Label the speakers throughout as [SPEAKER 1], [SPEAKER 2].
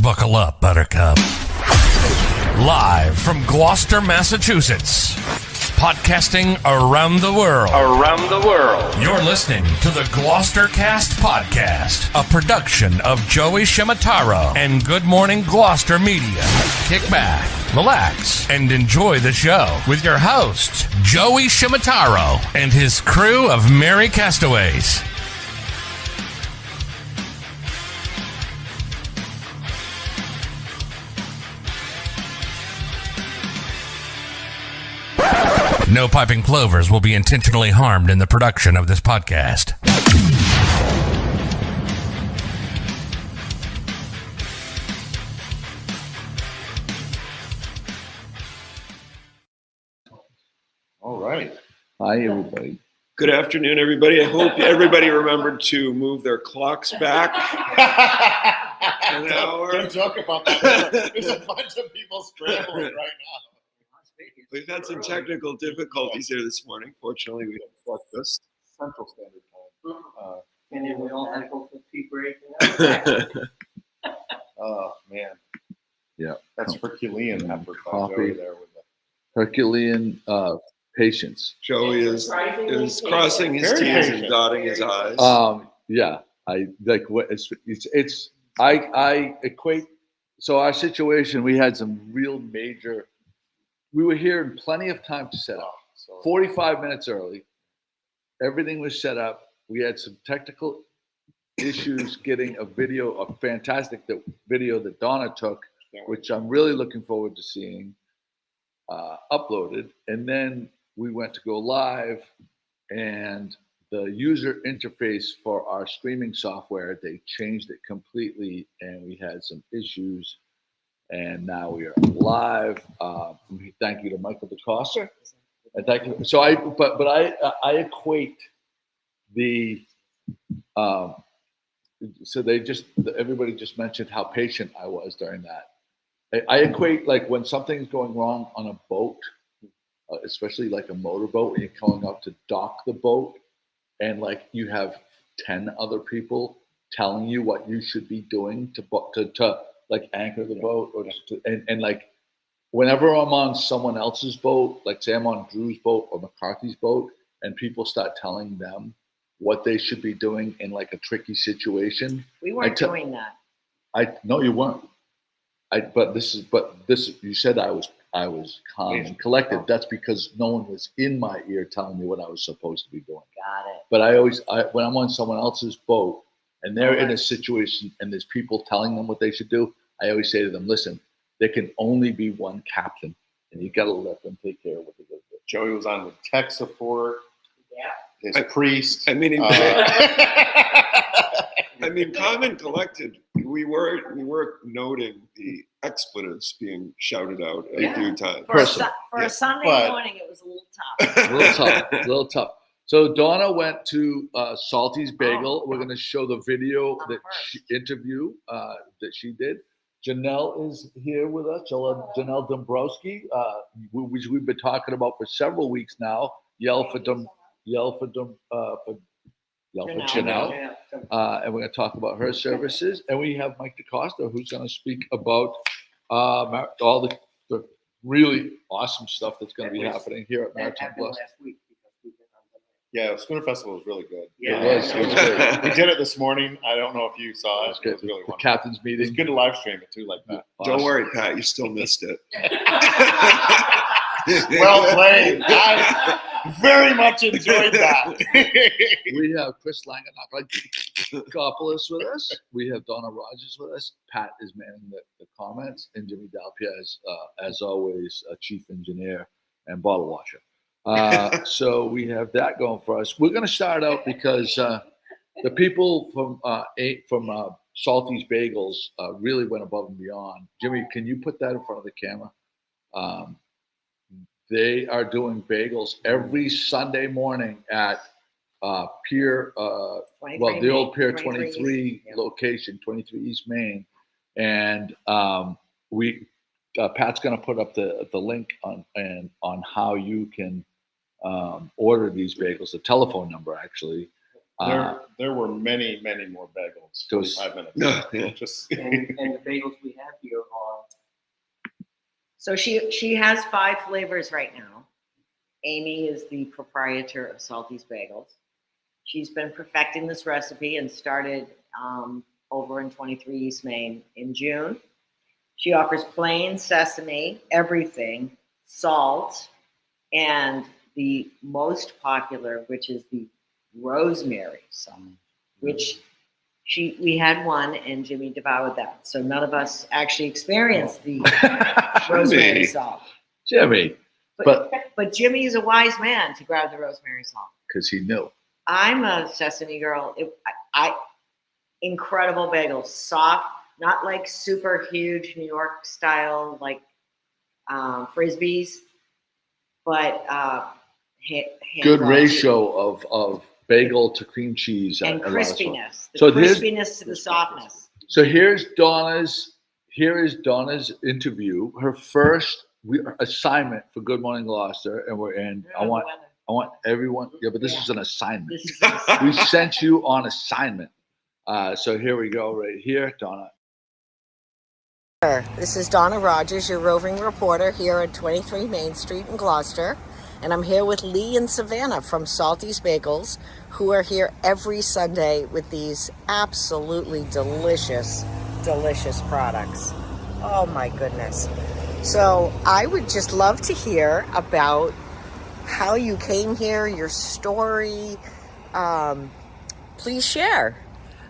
[SPEAKER 1] Buckle up, Buttercup. Live from Gloucester, Massachusetts. Podcasting around the world. You're listening to the GloucesterCast podcast, a production of Joey Shimataro and Good Morning Gloucester Media. Kick back, relax, and enjoy the show with your host, Joey Shimataro, and his crew of merry castaways. No piping plovers will be intentionally harmed in the production of this podcast.
[SPEAKER 2] All right. Hi, everybody.
[SPEAKER 3] Good afternoon, everybody. I hope everybody remembered to move their clocks back an hour.
[SPEAKER 2] Don't talk about that. There's a bunch of people scrambling right now.
[SPEAKER 3] We've had some technical difficulties here this morning. Fortunately, we have breakfast.
[SPEAKER 2] Central Standard Time.
[SPEAKER 4] And then we all had a full tea break.
[SPEAKER 2] Oh, man.
[SPEAKER 5] Yeah.
[SPEAKER 2] That's Herculean effort by
[SPEAKER 5] Coffee.
[SPEAKER 2] Joey there with the
[SPEAKER 5] Herculean patience.
[SPEAKER 3] Joey is crossing his
[SPEAKER 2] Very
[SPEAKER 3] T's
[SPEAKER 2] patient.
[SPEAKER 3] and dotting his I's.
[SPEAKER 5] Yeah. I like what it's I equate. So our situation, we had some real major. We were here in plenty of time to set up. 45 minutes early. Everything was set up. We had some technical issues getting a fantastic video that Donna took, which I'm really looking forward to seeing uploaded. And then we went to go live, and the user interface for our streaming software, they changed it completely, and we had some issues. And now we are live. Thank you to Michael DeKoster. And thank you. So I equate the. So everybody just mentioned how patient I was during that. I equate like when something's going wrong on a boat, especially like a motorboat, and you're going out to dock the boat, and like you have 10 other people telling you what you should be doing to like anchor the boat, or and like whenever I'm on someone else's boat, like say I'm on Drew's boat or McCarthy's boat, and people start telling them what they should be doing in like a tricky situation.
[SPEAKER 4] We weren't doing that.
[SPEAKER 5] No, you weren't. But this you said I was calm and collected. That's because no one was in my ear telling me what I was supposed to be doing.
[SPEAKER 4] Got it.
[SPEAKER 5] But when I'm on someone else's boat and they're in a situation and there's people telling them what they should do, I always say to them, listen, there can only be one captain, and you got to let them take care of what they got to do.
[SPEAKER 2] Joey was on the tech support.
[SPEAKER 4] Yeah.
[SPEAKER 2] His priest.
[SPEAKER 3] I mean, calm and collected. We were noting the expletives being shouted out a few times.
[SPEAKER 4] For a Sunday morning, it was a little tough.
[SPEAKER 5] A little tough. So Donna went to Salty's Bagel. We're going to show the video interview that she did. Janelle is here with us. Janelle Dombrowski, which we've been talking about for several weeks now. Yell for Janelle. And we're going to talk about her services. And we have Mike DeKoster, who's going to speak about all the really awesome stuff that's going to be happening here at Maritime Plus.
[SPEAKER 2] Yeah, Schooner Festival was really good.
[SPEAKER 4] Yeah.
[SPEAKER 5] It was great.
[SPEAKER 2] We did it this morning. I don't know if you saw it.
[SPEAKER 5] It was good.
[SPEAKER 2] It was really
[SPEAKER 5] The
[SPEAKER 2] wonderful.
[SPEAKER 5] captain's meeting.
[SPEAKER 2] It's good to live stream it too, like that.
[SPEAKER 3] Don't worry, Pat. You still missed it.
[SPEAKER 2] Well played. I very much enjoyed that.
[SPEAKER 5] We have Chris Langanopoulos with us. We have Donna Rogers with us. Pat is manning the comments, and Jimmy Dalpia is, as always, a chief engineer and bottle washer. So we have that going for us. We're going to start out because the people from Salty's Bagels really went above and beyond. Jimmy, can you put that in front of the camera? They are doing bagels every Sunday morning at Pier, the old Pier 23 location, 23 East Main. And Pat's going to put up the link on how you can order these bagels, the telephone number actually.
[SPEAKER 2] There were many more bagels.
[SPEAKER 5] Those-
[SPEAKER 2] 5 minutes.
[SPEAKER 3] No, yeah.
[SPEAKER 2] Just
[SPEAKER 6] And the bagels we have here are
[SPEAKER 4] So she has 5 flavors right now. Amy is the proprietor of Salty's Bagels. She's been perfecting this recipe and started over in 23 East Main in June. She offers plain sesame, everything, salt, and the most popular, which is the rosemary salt, which we had one and Jimmy devoured that. So none of us actually experienced the rosemary salt.
[SPEAKER 5] Jimmy, but
[SPEAKER 4] But Jimmy is a wise man to grab the rosemary salt.
[SPEAKER 5] because he knew.
[SPEAKER 4] I'm a sesame girl. Incredible bagels, soft, not like super huge New York style like frisbees, but
[SPEAKER 5] Good
[SPEAKER 4] hand-blown
[SPEAKER 5] ratio of bagel to cream cheese
[SPEAKER 4] and
[SPEAKER 5] a lot of fun.
[SPEAKER 4] crispiness. The
[SPEAKER 5] So here's-
[SPEAKER 4] crispiness to the softness.
[SPEAKER 5] So here is Donna's interview. Her first assignment for Good Morning Gloucester, and we're in. I want everyone. Yeah, but this is an assignment.
[SPEAKER 4] This is
[SPEAKER 5] We sent you on assignment. So here we go, right here, Donna.
[SPEAKER 4] This is Donna Rogers, your roving reporter here at 23 Main Street in Gloucester. And I'm here with Lee and Savannah from Salty's Bagels, who are here every Sunday with these absolutely delicious products. Oh my goodness. So I would just love to hear about how you came here, your story. Please share.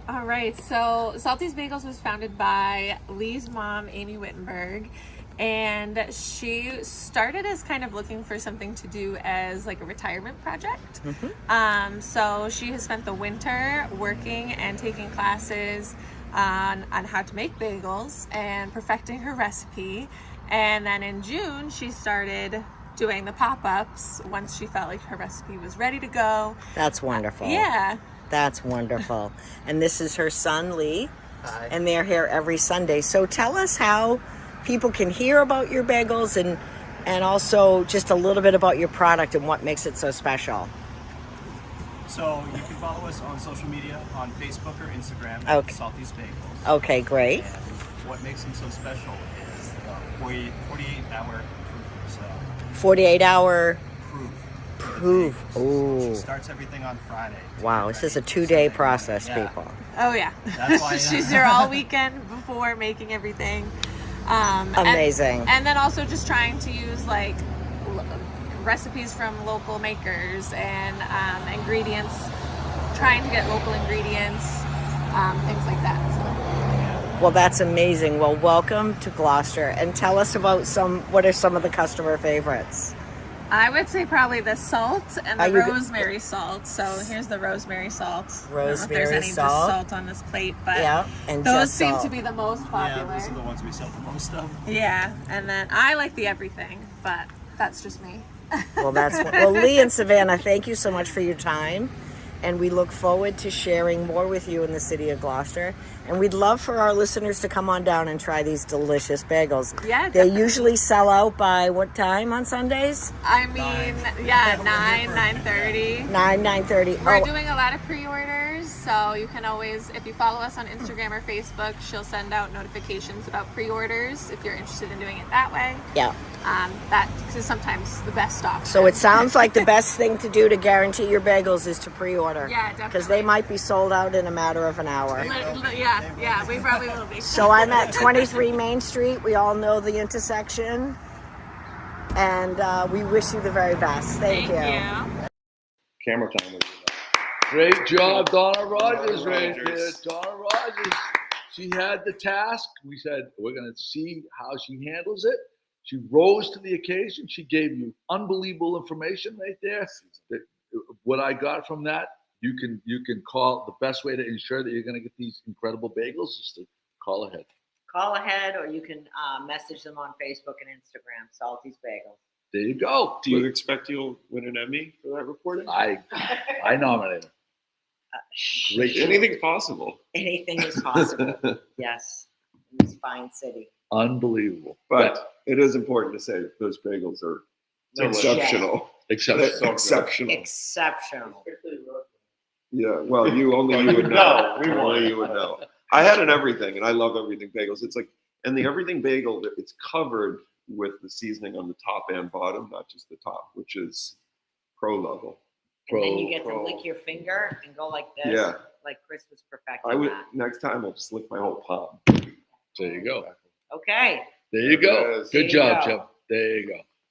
[SPEAKER 7] All right, so Salty's Bagels was founded by Lee's mom, Amy Wittenberg, and she started as kind of looking for something to do as like a retirement project. So she has spent the winter working and taking classes on how to make bagels and perfecting her recipe. And then in June, she started doing the pop-ups once she felt like her recipe was ready to go.
[SPEAKER 4] That's wonderful.
[SPEAKER 7] Yeah.
[SPEAKER 4] That's wonderful. And this is her son, Lee.
[SPEAKER 6] Hi.
[SPEAKER 4] And they're here every Sunday. So tell us how people can hear about your bagels and also just a little bit about your product and what makes it so special.
[SPEAKER 8] So you can follow us on social media, on Facebook or Instagram,
[SPEAKER 4] Okay.
[SPEAKER 8] at Salty's Bagels.
[SPEAKER 4] Okay, great.
[SPEAKER 8] And what makes them so special is the 48-hour proof. So
[SPEAKER 4] 48-hour
[SPEAKER 8] proof.
[SPEAKER 4] proof. Ooh.
[SPEAKER 8] She starts everything on Friday.
[SPEAKER 4] Wow, this is a 2-day process,
[SPEAKER 8] Yeah.
[SPEAKER 4] people.
[SPEAKER 7] Oh yeah.
[SPEAKER 8] That's why,
[SPEAKER 7] She's here all weekend before making everything.
[SPEAKER 4] Amazing.
[SPEAKER 7] And then also just trying to use like recipes from local makers and ingredients, trying to get local ingredients, things like that.
[SPEAKER 4] Well, that's amazing. Well, welcome to Gloucester. And tell us about what are some of the customer favorites?
[SPEAKER 7] I would say probably the salt and
[SPEAKER 4] Are
[SPEAKER 7] the
[SPEAKER 4] you-
[SPEAKER 7] rosemary salt. So here's the rosemary salt. I don't know if
[SPEAKER 4] Rosemary
[SPEAKER 7] there's any
[SPEAKER 4] salt.
[SPEAKER 7] just salt on this plate, but
[SPEAKER 4] Yeah, and
[SPEAKER 7] those
[SPEAKER 4] just
[SPEAKER 7] seem
[SPEAKER 4] salt.
[SPEAKER 7] to be the most
[SPEAKER 8] Yeah,
[SPEAKER 7] popular.
[SPEAKER 8] those are the ones we sell the most of.
[SPEAKER 7] Yeah, and then I like the everything, but that's just me.
[SPEAKER 4] Well, Lee and Savannah, thank you so much for your time. And we look forward to sharing more with you in the city of Gloucester. And we'd love for our listeners to come on down and try these delicious bagels.
[SPEAKER 7] Yeah,
[SPEAKER 4] They
[SPEAKER 7] definitely.
[SPEAKER 4] usually sell out by what time on Sundays?
[SPEAKER 7] I mean, yeah, 9:30.
[SPEAKER 4] 9:30.
[SPEAKER 7] We're doing a lot of pre-orders, so you can always, if you follow us on Instagram or Facebook, she'll send out notifications about pre-orders if you're interested in doing it that way.
[SPEAKER 4] Yeah.
[SPEAKER 7] That is sometimes the best option.
[SPEAKER 4] So it sounds like the best thing to do to guarantee your bagels is to pre-order.
[SPEAKER 7] Yeah, definitely.
[SPEAKER 4] Because they might be sold out in a matter of an hour.
[SPEAKER 7] Yeah, we probably will be.
[SPEAKER 4] So I'm at 23 Main Street. We all know the intersection. And we wish you the very best. Thank you.
[SPEAKER 2] camera time.
[SPEAKER 5] Great job, Donna Rogers, right there.
[SPEAKER 3] Rogers.
[SPEAKER 5] Donna Rogers. She had the task. We said, we're going to see how she handles it. She rose to the occasion. She gave you unbelievable information right there. What I got from that, you can call. The best way to ensure that you're going to get these incredible bagels is to call ahead.
[SPEAKER 4] Call ahead, or you can message them on Facebook and Instagram, Salty's Bagels.
[SPEAKER 5] There you go.
[SPEAKER 3] Do you expect you'll win an Emmy for that reporting?
[SPEAKER 5] I nominate him. Great.
[SPEAKER 3] Anything's possible.
[SPEAKER 4] Anything is possible. Yes, in this fine city.
[SPEAKER 5] Unbelievable.
[SPEAKER 3] But it is important to say those bagels are
[SPEAKER 2] Delicious.
[SPEAKER 3] exceptional.
[SPEAKER 5] Except
[SPEAKER 3] Exceptional.
[SPEAKER 4] Exceptional.
[SPEAKER 6] especially rosemary.
[SPEAKER 3] Yeah, well, you would know. Only you would know. I had an everything, and I love everything bagels. It's like, and the everything bagel, it's covered with the seasoning on the top and bottom, not just the top, which is pro level.
[SPEAKER 4] And then you get to lick your finger and go like this.
[SPEAKER 3] Yeah.
[SPEAKER 4] Like Chris was perfecting that.
[SPEAKER 3] Next time I'll just lick my whole palm.
[SPEAKER 5] There you go.
[SPEAKER 4] Okay.
[SPEAKER 5] There you go.
[SPEAKER 4] There
[SPEAKER 5] Good
[SPEAKER 4] you
[SPEAKER 5] job,
[SPEAKER 4] go.
[SPEAKER 5] Jim. There you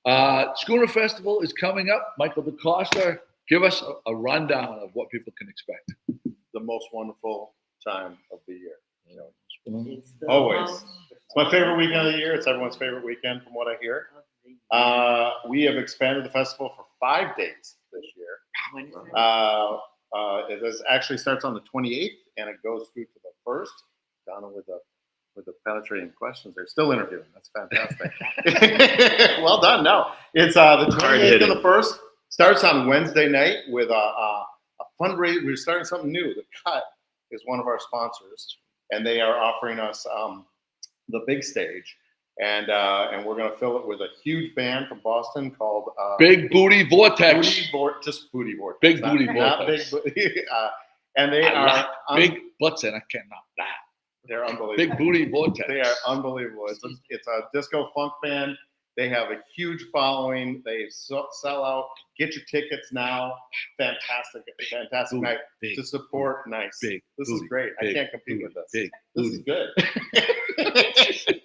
[SPEAKER 5] go. Schooner Festival is coming up. Michael DeKoster, give us a rundown of what people can expect.
[SPEAKER 2] The most wonderful time of the year.
[SPEAKER 4] It's the
[SPEAKER 2] Always.
[SPEAKER 4] most
[SPEAKER 2] It's my favorite weekend of the year. It's everyone's favorite weekend from what I hear. We have expanded the festival for 5 days this year.
[SPEAKER 4] When is it?
[SPEAKER 2] It actually starts on the 28th and it goes through to the 1st. Donna with the penetrating questions. They're still interviewing. That's fantastic. Well done. No, it's the 28th and the 1st. Starts on Wednesday night with a fundraiser. We're starting something new. The Cut is one of our sponsors, and they are offering us the big stage. And we're going to fill it with a huge band from Boston called
[SPEAKER 5] Big Booty Vortex.
[SPEAKER 2] Just Booty Vortex.
[SPEAKER 5] Big
[SPEAKER 2] Not-
[SPEAKER 5] Booty
[SPEAKER 2] not
[SPEAKER 5] Vortex.
[SPEAKER 2] Big Booty. And they
[SPEAKER 5] I
[SPEAKER 2] are
[SPEAKER 5] like big butts and I cannot laugh.
[SPEAKER 2] They're unbelievable.
[SPEAKER 5] Big Booty Vortex.
[SPEAKER 2] They are unbelievable. It's a disco funk band. They have a huge following. They sell out. Get your tickets now. Fantastic
[SPEAKER 5] Booty,
[SPEAKER 2] night
[SPEAKER 5] big,
[SPEAKER 2] to support. Nice.
[SPEAKER 5] big
[SPEAKER 2] This
[SPEAKER 5] booty,
[SPEAKER 2] is great. I
[SPEAKER 5] big
[SPEAKER 2] can't compete
[SPEAKER 5] booty,
[SPEAKER 2] with this.
[SPEAKER 5] big
[SPEAKER 2] This
[SPEAKER 5] booty.
[SPEAKER 2] is good.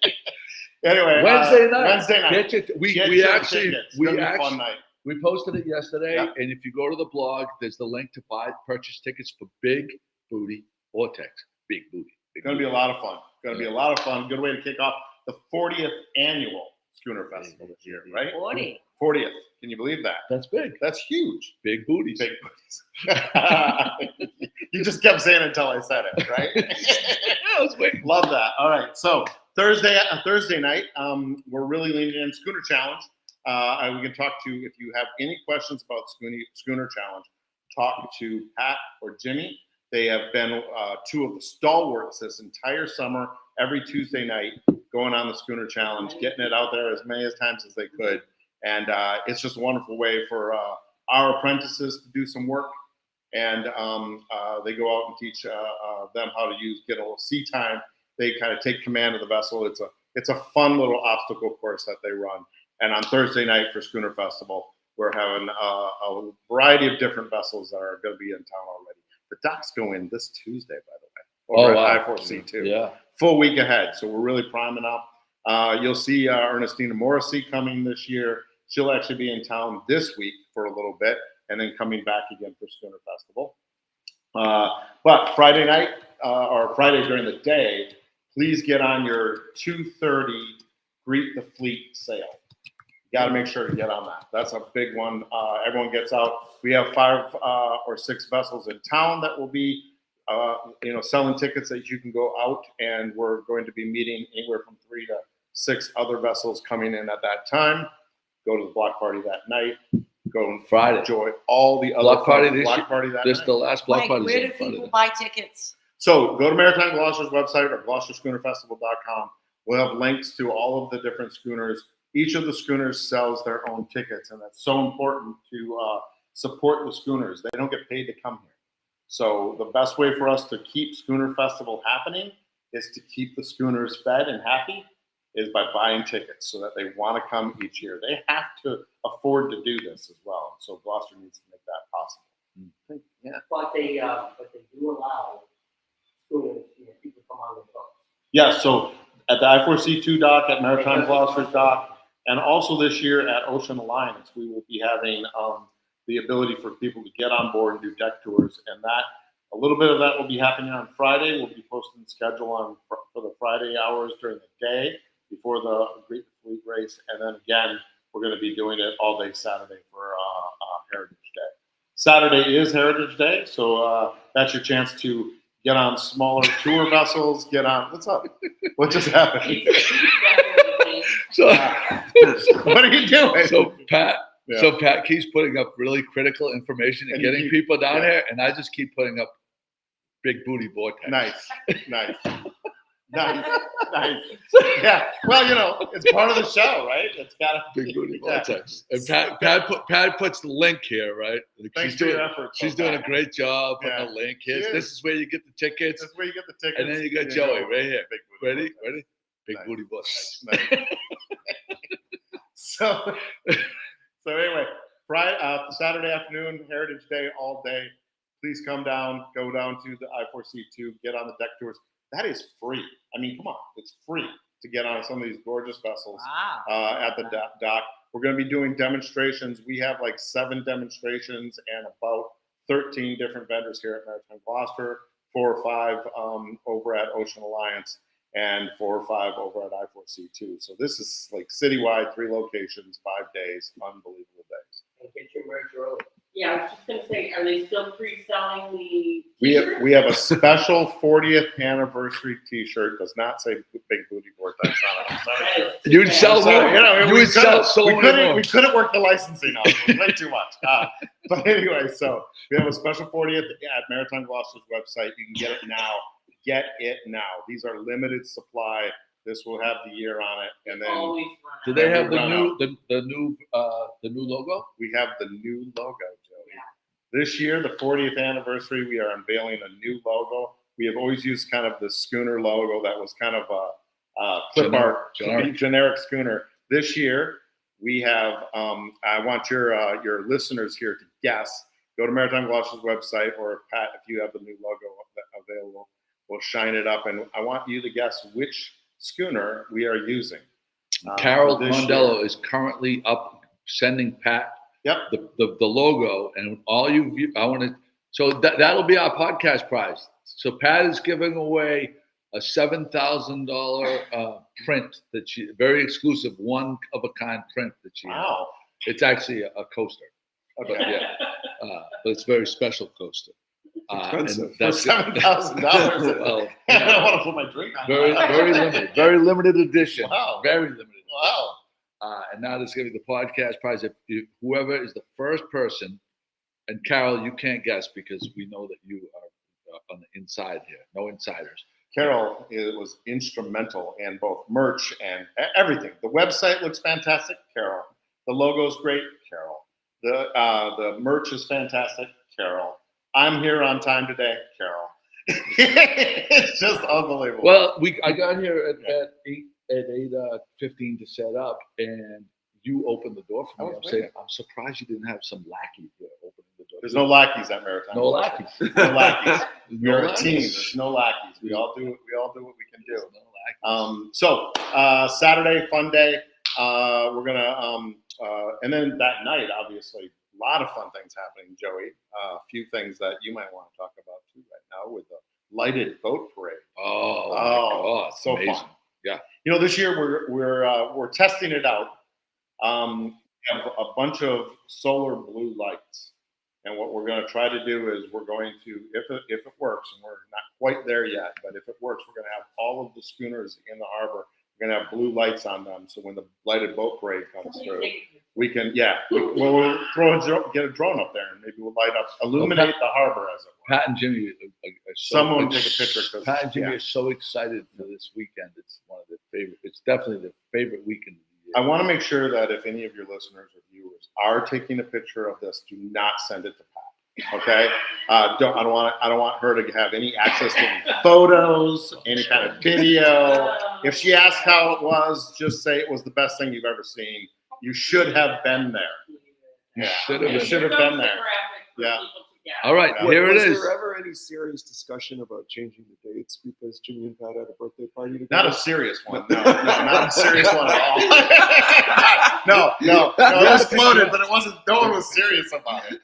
[SPEAKER 2] Anyway,
[SPEAKER 5] Wednesday night.
[SPEAKER 2] Wednesday night.
[SPEAKER 5] Get your, we
[SPEAKER 2] Get
[SPEAKER 5] we
[SPEAKER 2] your
[SPEAKER 5] actually
[SPEAKER 2] tickets. It's
[SPEAKER 5] we
[SPEAKER 2] gonna be a
[SPEAKER 5] actually
[SPEAKER 2] fun night.
[SPEAKER 5] we posted it yesterday,
[SPEAKER 2] Yep.
[SPEAKER 5] and if you go to the blog, there's the link to purchase tickets for Big Booty Vortex. Big Booty.
[SPEAKER 2] It's going to be a lot of fun. Going to be a lot of fun. Good way to kick off the 40th annual Schooner Festival this year, right?
[SPEAKER 4] 40.
[SPEAKER 2] 40th. Can you believe that?
[SPEAKER 5] That's big.
[SPEAKER 2] That's huge.
[SPEAKER 5] Big booties.
[SPEAKER 2] Big booties. You just kept saying it until I said it, right?
[SPEAKER 5] I was waiting.
[SPEAKER 2] Love that. All right. So Thursday night, we're really leaning in Schooner Challenge. We can talk to, if you have any questions about Schooner Challenge, talk to Pat or Jimmy. They have been two of the stalwarts this entire summer, every Tuesday night, going on the Schooner Challenge, getting it out there as many times as they could. And it's just a wonderful way for our apprentices to do some work. And they go out and teach them how to get a little sea time. They kind of take command of the vessel. It's a fun little obstacle course that they run. And on Thursday night for Schooner Festival, we're having a variety of different vessels that are going to be in town already. The docks go in this Tuesday, by the way, over at I4C2.
[SPEAKER 5] Yeah.
[SPEAKER 2] Full week ahead. So we're really priming up. You'll see Ernestina Morrissey coming this year. She'll actually be in town this week for a little bit and then coming back again for Schooner Festival. But Friday night or Friday during the day, please get on your 2:30 Greet the Fleet sale. You got to make sure to get on that. That's a big one. Everyone gets out. We have 5 or 6 vessels in town that will be, selling tickets that you can go out, and we're going to be meeting anywhere from 3 to 6 other vessels coming in at that time. Go to the block party that night. Go and
[SPEAKER 5] Friday.
[SPEAKER 2] enjoy all the other
[SPEAKER 5] Block party
[SPEAKER 2] fun
[SPEAKER 5] this
[SPEAKER 2] block
[SPEAKER 5] year?
[SPEAKER 2] party that
[SPEAKER 5] This
[SPEAKER 2] night.
[SPEAKER 5] the last block
[SPEAKER 4] Mike,
[SPEAKER 5] party.
[SPEAKER 4] where do people buy tickets?
[SPEAKER 2] So go to Maritime Gloucester's website or GloucesterSchoonerFestival.com. We'll have links to all of the different schooners. Each of the schooners sells their own tickets, and that's so important to support the schooners. They don't get paid to come here. So the best way for us to keep Schooner Festival happening is to keep the schooners fed and happy is by buying tickets so that they want to come each year. They have to afford to do this as well. So Gloucester needs to make that possible. Yeah.
[SPEAKER 6] But they do allow students, people come on the boats.
[SPEAKER 2] Yeah, so at the I4C2 dock, at Maritime Gloucester's dock, and also this year at Ocean Alliance, we will be having the ability for people to get on board and do deck tours. And that, a little bit of that will be happening on Friday. We'll be posting the schedule for the Friday hours during the day before the Great Fleet race. And then again, we're going to be doing it all day Saturday for Heritage Day. Saturday is Heritage Day, so that's your chance to get on smaller tour vessels, get on, what's up? What just happened?
[SPEAKER 5] So,
[SPEAKER 2] What are you doing?
[SPEAKER 5] so Pat,
[SPEAKER 2] Yeah.
[SPEAKER 5] so Pat keeps putting up really critical information and
[SPEAKER 2] And you
[SPEAKER 5] getting
[SPEAKER 2] keep-
[SPEAKER 5] people down
[SPEAKER 2] yeah.
[SPEAKER 5] here, and I just keep putting up Big Booty Vortex.
[SPEAKER 2] Nice. Nice. Yeah. Well, it's part of the show, right? It's got to
[SPEAKER 5] Big Booty
[SPEAKER 2] yeah.
[SPEAKER 5] Vortex. And Pat puts the link here, right?
[SPEAKER 2] Thanks for your efforts.
[SPEAKER 5] She's doing a great job putting
[SPEAKER 2] Yeah.
[SPEAKER 5] the link here.
[SPEAKER 2] She
[SPEAKER 5] This
[SPEAKER 2] is.
[SPEAKER 5] is where you get the tickets.
[SPEAKER 2] That's where you get the tickets.
[SPEAKER 5] And then you got
[SPEAKER 2] and
[SPEAKER 5] Joey
[SPEAKER 2] go.
[SPEAKER 5] right here.
[SPEAKER 2] Big Booty
[SPEAKER 5] Ready?
[SPEAKER 2] Vortex.
[SPEAKER 5] Ready? Big
[SPEAKER 2] Nice.
[SPEAKER 5] Booty Vortex.
[SPEAKER 2] Nice. So anyway, Friday, Saturday afternoon, Heritage Day all day. Please come down, go down to the I4C2, get on the deck tours. That is free. I mean, come on, it's free to get on some of these gorgeous vessels
[SPEAKER 4] Wow.
[SPEAKER 2] at the dock. We're going to be doing demonstrations. We have like 7 demonstrations and about 13 different vendors here at Maritime Gloucester, 4 or 5 over at Ocean Alliance, and 4 or 5 over at I4C2. So this is like citywide, 3 locations, 5 days, unbelievable days.
[SPEAKER 6] And get your merch early.
[SPEAKER 9] Yeah, I was just gonna say, are they still pre-selling the
[SPEAKER 2] We have a special 40th anniversary T-shirt. Does not say Big Booty Vortex on it. I'm sorry.
[SPEAKER 5] You would sell
[SPEAKER 2] So,
[SPEAKER 5] more.
[SPEAKER 2] we
[SPEAKER 5] would sell so
[SPEAKER 2] we
[SPEAKER 5] many more.
[SPEAKER 2] couldn't work the licensing out. It was way too much. But anyway, so we have a special 40th at Maritime Gloucester's website. You can get it now. Get it now. These are limited supply. This will have the year on it, and then
[SPEAKER 9] always run
[SPEAKER 5] Do
[SPEAKER 9] out?
[SPEAKER 5] they have
[SPEAKER 2] Run
[SPEAKER 5] the new logo?
[SPEAKER 2] we have the new logo, Joey. This year, the 40th anniversary, we are unveiling a new logo. We have always used kind of the schooner logo that was kind of a clip art, generic schooner. This year, we have, I want your listeners here to guess. Go to Maritime Gloucester's website, or Pat, if you have the new logo available, we'll shine it up. And I want you to guess which schooner we are using.
[SPEAKER 5] Carol
[SPEAKER 2] for this
[SPEAKER 5] Mondello
[SPEAKER 2] year.
[SPEAKER 5] is currently up sending Pat
[SPEAKER 2] Yep.
[SPEAKER 5] the logo, and all you I want to. So that'll be our podcast prize. So Pat is giving away a $7,000 print that she, very exclusive, one of a kind print that she has.
[SPEAKER 2] Wow.
[SPEAKER 5] It's actually a coaster,
[SPEAKER 2] Okay.
[SPEAKER 5] but yeah, but it's a very special coaster.
[SPEAKER 3] Expensive.
[SPEAKER 5] And that's
[SPEAKER 2] For $7,000.
[SPEAKER 5] Well,
[SPEAKER 2] I don't want to put my drink on.
[SPEAKER 5] very limited edition.
[SPEAKER 2] Wow.
[SPEAKER 5] Very limited.
[SPEAKER 2] Wow.
[SPEAKER 5] And now there's going to be the podcast prize. If whoever is the first person, and Carol, you can't guess because we know that you are on the inside here. No insiders.
[SPEAKER 2] Carol was instrumental in both merch and everything. The website looks fantastic, Carol. The logo's great, Carol. The merch is fantastic, Carol. I'm here on time today, Carol. It's just unbelievable.
[SPEAKER 5] Well, I got here at 8:15 to set up, and you opened the door for me. I'm saying, I'm surprised you didn't have some lackey here opening the door.
[SPEAKER 2] There's no lackeys at Maritime.
[SPEAKER 5] No lackeys.
[SPEAKER 2] No lackeys.
[SPEAKER 5] No
[SPEAKER 2] We're a
[SPEAKER 5] lackeys.
[SPEAKER 2] team. There's no lackeys. We all do what we can do.
[SPEAKER 5] There's no lackeys.
[SPEAKER 2] So Saturday, fun day. We're gonna and then that night, obviously, a lot of fun things happening, Joey. A few things that you might want to talk about too right now with the lighted boat parade.
[SPEAKER 5] Oh, my God.
[SPEAKER 2] so
[SPEAKER 5] Amazing.
[SPEAKER 2] fun.
[SPEAKER 5] Yeah.
[SPEAKER 2] This year we're testing it out. We have a bunch of solar blue lights. And what we're going to try to do is we're going to, if it works, and we're not quite there yet, but if it works, we're going to have all of the schooners in the harbor. We're going to have blue lights on them, so when the lighted boat parade comes through, we can, we'll get a drone up there, and maybe we'll light up, illuminate the harbor, as it were.
[SPEAKER 5] Pat and Jimmy are so
[SPEAKER 2] Someone take a picture. 'Cause,
[SPEAKER 5] Pat and Jimmy are so excited for this weekend. It's one of their favorite. It's definitely their favorite weekend of the year.
[SPEAKER 2] I want to make sure that if any of your listeners or viewers are taking a picture of this, do not send it to Pat. Okay, I don't want her to have any access to any photos, any kind of video. If she asks how it was, just say it was the best thing you've ever seen. You should have been there.
[SPEAKER 5] You
[SPEAKER 2] Yeah,
[SPEAKER 5] should have
[SPEAKER 2] you
[SPEAKER 5] been.
[SPEAKER 2] should have been there. Yeah.
[SPEAKER 5] All right,
[SPEAKER 2] Yeah.
[SPEAKER 5] here it
[SPEAKER 3] was
[SPEAKER 5] is.
[SPEAKER 3] there ever any serious discussion about changing the dates because Jimmy and Pat had a birthday party together?
[SPEAKER 2] Not a serious one. No, not a serious one at all. No. It was floated, but it wasn't. No one was serious about it.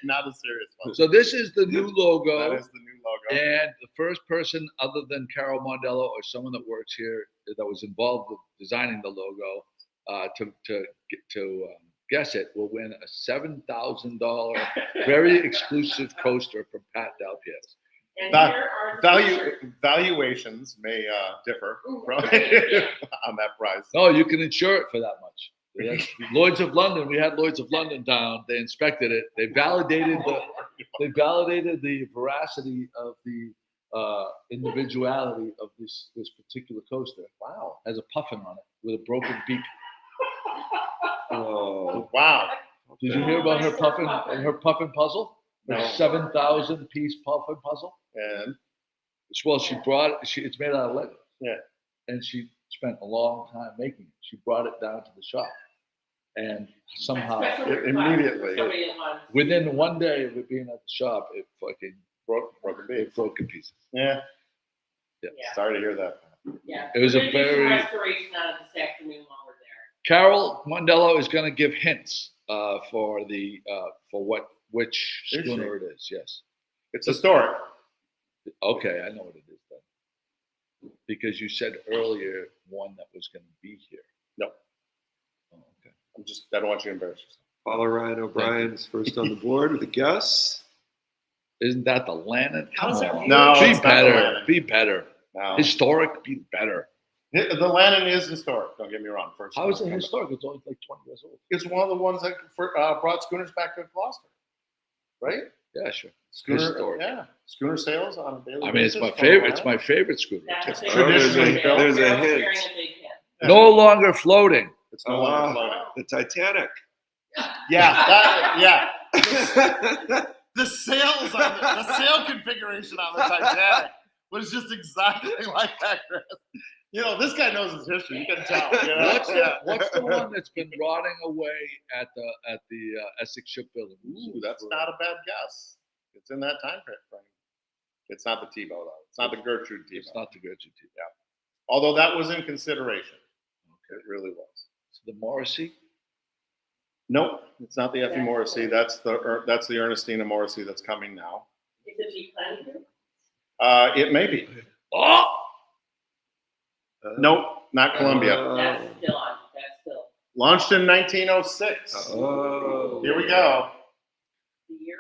[SPEAKER 2] Not a serious one.
[SPEAKER 5] So this is the new logo.
[SPEAKER 2] That is the new logo.
[SPEAKER 5] And the first person other than Carol Mondello or someone that works here that was involved with designing the logo to guess it will win a $7,000 very exclusive coaster from Pat Dalpiez.
[SPEAKER 9] And
[SPEAKER 2] That-
[SPEAKER 9] here are
[SPEAKER 2] Valuations may differ from on that price.
[SPEAKER 5] Oh, you can insure it for that much. Lloyd's of London. We had Lloyd's of London down. They inspected it. They validated the veracity of the individuality of the this particular coaster
[SPEAKER 2] Wow.
[SPEAKER 5] has a puffin on it with a broken beak.
[SPEAKER 3] Oh,
[SPEAKER 2] Wow.
[SPEAKER 5] Did you hear about her puffin puzzle? Her
[SPEAKER 2] No.
[SPEAKER 5] 7,000 piece puffin puzzle.
[SPEAKER 2] And
[SPEAKER 5] Well, she brought it. It's made out of Lego.
[SPEAKER 2] Yeah.
[SPEAKER 5] And she spent a long time making it. She brought it down to the shop, and somehow,
[SPEAKER 2] immediately
[SPEAKER 5] within one day of it being at the shop, it fucking
[SPEAKER 2] broke a bit.
[SPEAKER 5] it broke in pieces.
[SPEAKER 2] Yeah.
[SPEAKER 5] Yeah.
[SPEAKER 2] Sorry to hear that.
[SPEAKER 9] Yeah.
[SPEAKER 5] It was a
[SPEAKER 9] We're gonna do some
[SPEAKER 5] very.
[SPEAKER 9] restoration on it this afternoon while we're there.
[SPEAKER 5] Carol Mondello is going to give hints for which
[SPEAKER 2] Is she?
[SPEAKER 5] schooner it is. Yes.
[SPEAKER 2] It's historic.
[SPEAKER 5] Okay, I know what it is then. Because you said earlier one that was going to be here.
[SPEAKER 2] No.
[SPEAKER 5] Oh, okay.
[SPEAKER 2] I don't want you to embarrass yourself.
[SPEAKER 3] Paula Ryan O'Brien is first on the board with a guess.
[SPEAKER 5] Isn't that the Lannon? Come
[SPEAKER 4] How's our
[SPEAKER 5] on.
[SPEAKER 4] view?
[SPEAKER 2] No,
[SPEAKER 5] Be
[SPEAKER 2] it's not the
[SPEAKER 5] better.
[SPEAKER 2] Lannon.
[SPEAKER 5] Be better.
[SPEAKER 2] No.
[SPEAKER 5] Historic. Be better.
[SPEAKER 2] The Lannon is historic. Don't get me wrong. First,
[SPEAKER 5] How is it historic? It's only like 20 years old.
[SPEAKER 2] It's one of the ones that brought schooners back to Gloucester, right?
[SPEAKER 5] Yeah, sure.
[SPEAKER 2] Schooner,
[SPEAKER 5] Historic.
[SPEAKER 2] yeah. Schooner sales on a daily
[SPEAKER 5] I mean, it's
[SPEAKER 2] basis.
[SPEAKER 5] my
[SPEAKER 2] from
[SPEAKER 5] favorite. It's
[SPEAKER 2] Lannon.
[SPEAKER 5] my favorite scooter.
[SPEAKER 9] That's
[SPEAKER 2] It's
[SPEAKER 9] a big
[SPEAKER 2] traditionally
[SPEAKER 9] hint.
[SPEAKER 2] built.
[SPEAKER 3] There's a
[SPEAKER 9] Carol's
[SPEAKER 3] hint.
[SPEAKER 9] hearing a big hint.
[SPEAKER 2] Yeah.
[SPEAKER 5] No longer floating.
[SPEAKER 2] It's no longer floating.
[SPEAKER 3] The Titanic.
[SPEAKER 2] Yeah, the sails on the sail configuration on the Titanic was just exactly like that, Chris. You know, this guy knows his history. You can tell. You know?
[SPEAKER 5] What's the one that's been rotting away at the Essex Shipbuilding?
[SPEAKER 2] Ooh, that's not a bad guess. It's in that time frame. It's not the Tebow though. It's not the Gertrude Tebow.
[SPEAKER 5] It's not the Gertrude Tebow.
[SPEAKER 2] Yeah. Although that was in consideration.
[SPEAKER 5] Okay.
[SPEAKER 2] It really was.
[SPEAKER 5] It's the Morrissey.
[SPEAKER 2] Nope, it's not the Effie Morrissey. That's the Ernestina Morrissey that's coming now.
[SPEAKER 9] Is it Jeep planning to?
[SPEAKER 2] It may be.
[SPEAKER 5] Oh,
[SPEAKER 2] Nope, not Columbia.
[SPEAKER 9] That's still on. That's still
[SPEAKER 2] Launched in 1906.
[SPEAKER 3] Oh.
[SPEAKER 2] Here we go.
[SPEAKER 9] the year.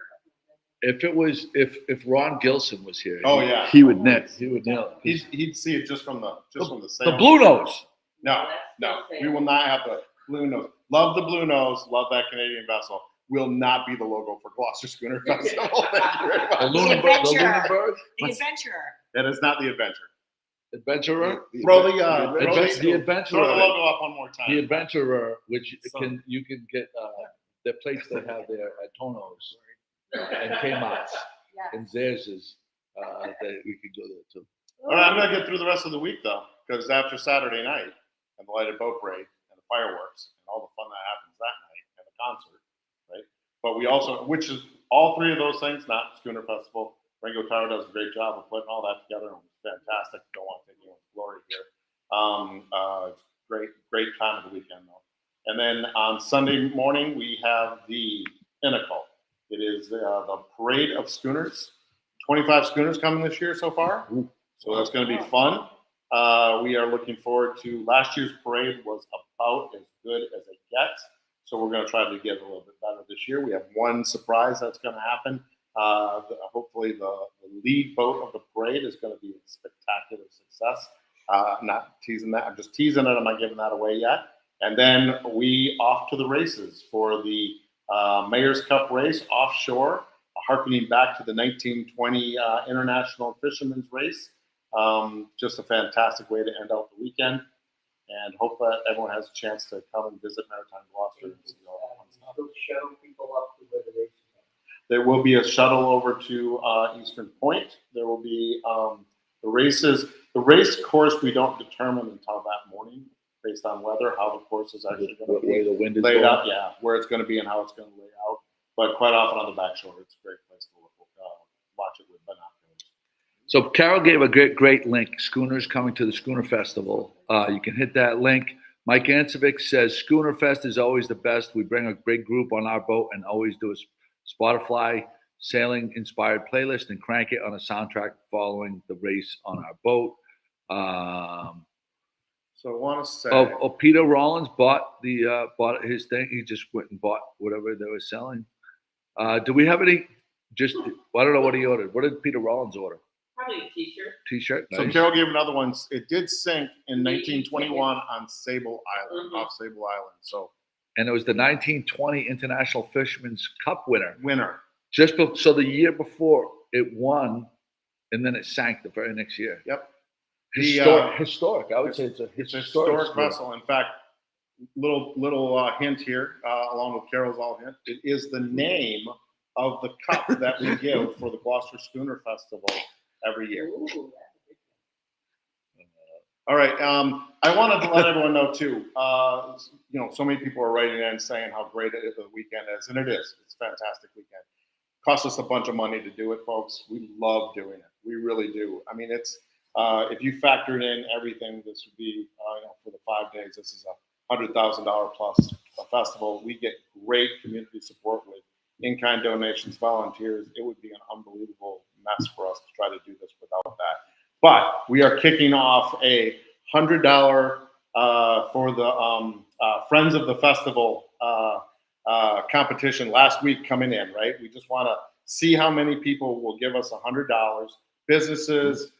[SPEAKER 5] if Ron Gilson was here,
[SPEAKER 2] Oh, yeah.
[SPEAKER 5] he would nail it.
[SPEAKER 2] He'd see it just from the
[SPEAKER 5] The
[SPEAKER 2] sail.
[SPEAKER 5] Blue Nose.
[SPEAKER 2] No, we will not have the blue nose. Love the blue nose. Love that Canadian vessel. Will not be the logo for Gloucester Schooner Festival. Thank you very much.
[SPEAKER 5] The Lunenburg.
[SPEAKER 4] The adventurer.
[SPEAKER 2] That is not the Adventure.
[SPEAKER 5] Adventurer.
[SPEAKER 2] Throw the
[SPEAKER 5] The
[SPEAKER 2] throw
[SPEAKER 5] Adventurer.
[SPEAKER 2] the logo up one more time.
[SPEAKER 5] The Adventurer, which
[SPEAKER 2] So-
[SPEAKER 5] you can get the plates they have there at Tono's and Kmart's
[SPEAKER 4] Yes.
[SPEAKER 5] and Zares that we could go there too.
[SPEAKER 2] All right, I'm gonna get through the rest of the week though, because after Saturday night and the lighted boat parade and the fireworks and all the fun that happens that night and the concert, right? But we also, which is all three of those things, not Schooner Festival. Ringo Tower does a great job of putting all that together. It was fantastic. Don't want to take anyone's glory here. It's great time of the weekend though. And then on Sunday morning we have the pinnacle. It is the parade of schooners. 25 schooners coming this year so far. So that's going to be fun. We are looking forward to last year's parade was about as good as it gets. So we're going to try to get a little bit better this year. We have one surprise that's going to happen. Hopefully the lead boat of the parade is going to be a spectacular success. Not teasing that. I'm just teasing it. I'm not giving that away yet. And then we off to the races for the Mayor's Cup race offshore, harkening back to the 1920 International Fisherman's Race. Just a fantastic way to end out the weekend, and hope that everyone has a chance to come and visit Maritime Gloucester and see all that fun stuff.
[SPEAKER 6] Still show people up to where the race is at.
[SPEAKER 2] There will be a shuttle over to Eastern Point. There will be the races. The race course we don't determine until that morning, based on weather, how the course is actually going to
[SPEAKER 5] Where
[SPEAKER 2] be
[SPEAKER 5] the wind is
[SPEAKER 2] laid
[SPEAKER 5] going.
[SPEAKER 2] out. Yeah, where it's going to be and how it's going to lay out. But quite often on the back shore, it's a great place to watch it with binoculars.
[SPEAKER 5] So Carol gave a great link. Schooners coming to the Schooner Festival. You can hit that link. Mike Ancevic says Schooner Fest is always the best. We bring a big group on our boat and always do a Spotify sailing inspired playlist and crank it on a soundtrack following the race on our boat.
[SPEAKER 2] So I want to say,
[SPEAKER 5] Peter Rollins bought his thing. He just went and bought whatever they were selling. Do we have any? I don't know what he ordered. What did Peter Rollins order?
[SPEAKER 9] Probably a t-shirt.
[SPEAKER 5] T-shirt.
[SPEAKER 2] So
[SPEAKER 5] Nice.
[SPEAKER 2] Carol gave another one. It did sink in 1921 on Sable Island, off Sable Island. So
[SPEAKER 5] And it was the 1920 International Fisherman's Cup winner.
[SPEAKER 2] winner.
[SPEAKER 5] So the year before it won, and then it sank the very next year.
[SPEAKER 2] Yep.
[SPEAKER 5] Historic. I would say it's a
[SPEAKER 2] historic
[SPEAKER 5] schooner.
[SPEAKER 2] vessel. In fact, little hint here, along with Carol's all hint, it is the name of the cup that we give for the Gloucester Schooner Festival every year.
[SPEAKER 9] Ooh,
[SPEAKER 2] All right. I wanted to let everyone know too. So many people are writing in saying how great the weekend is, and it is. It's a fantastic weekend. Cost us a bunch of money to do it, folks. We love doing it. We really do. I mean, it's if you factored in everything, this would be for the 5 days. This is $100,000 plus a festival. We get great community support with in-kind donations, volunteers. It would be an unbelievable mess for us to try to do this without that. But we are kicking off a $100 for the Friends of the Festival competition last week coming in, right? We just want to see how many people will give us $100. Businesses,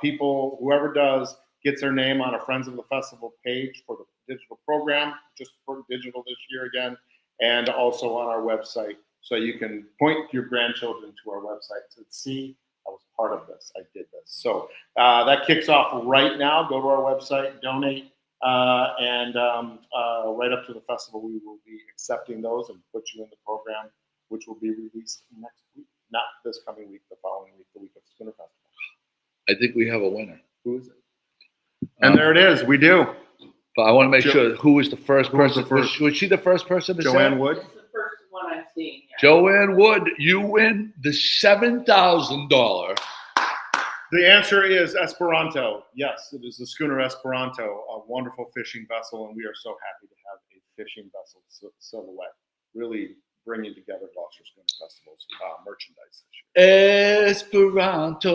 [SPEAKER 2] people, whoever does, gets their name on a Friends of the Festival page for the digital program, just for digital this year again, and also on our website. So you can point your grandchildren to our website to see I was part of this. I did this. So that kicks off right now. Go to our website, donate, and right up to the festival, we will be accepting those and put you in the program, which will be released next week. Not this coming week, the following week, the week of Schooner Festival.
[SPEAKER 5] I think we have a winner.
[SPEAKER 2] Who is it? And there it is. We do.
[SPEAKER 5] But I want to make sure who was the first person.
[SPEAKER 2] the first?
[SPEAKER 5] Was she the first person to say?
[SPEAKER 2] Joanne Wood.
[SPEAKER 9] It's the first one I've seen. Yeah.
[SPEAKER 5] Joanne Wood, you win the $7,000.
[SPEAKER 2] The answer is Esperanto. Yes, it is the schooner Esperanto, a wonderful fishing vessel, and we are so happy to have a fishing vessel silhouette. Really bringing together Gloucester Schooner Festival's merchandise this year.
[SPEAKER 5] Esperanto,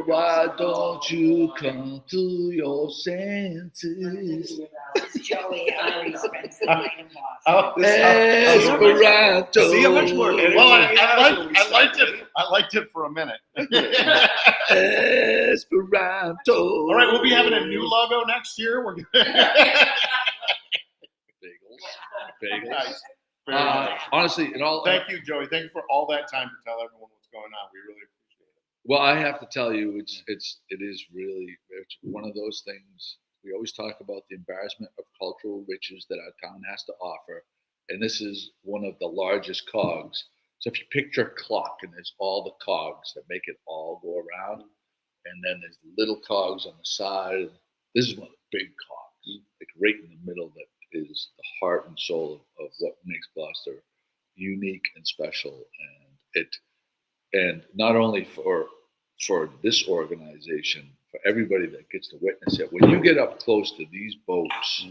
[SPEAKER 5] why don't you come to your senses?
[SPEAKER 4] Joey already spends the night in Boston.
[SPEAKER 5] Esperanto.
[SPEAKER 3] See how much more energy
[SPEAKER 2] Well,
[SPEAKER 3] he has when we start
[SPEAKER 2] I liked it for a minute.
[SPEAKER 5] Esperanto.
[SPEAKER 2] All right, we'll be having a new logo next year. We're
[SPEAKER 5] Bagels.
[SPEAKER 2] nice. Very nice.
[SPEAKER 5] Honestly,
[SPEAKER 2] Thank you, Joey. Thank you for all that time to tell everyone what's going on. We really appreciate it.
[SPEAKER 5] well, I have to tell you, it is really one of those things. We always talk about the embarrassment of cultural riches that our town has to offer, and this is one of the largest cogs. So if you picture a clock, and there's all the cogs that make it all go around, and then there's little cogs on the side. This is one of the big cogs, like right in the middle, that is the heart and soul of what makes Gloucester unique and special. And not only for this organization, for everybody that gets to witness it. When you get up close to these boats,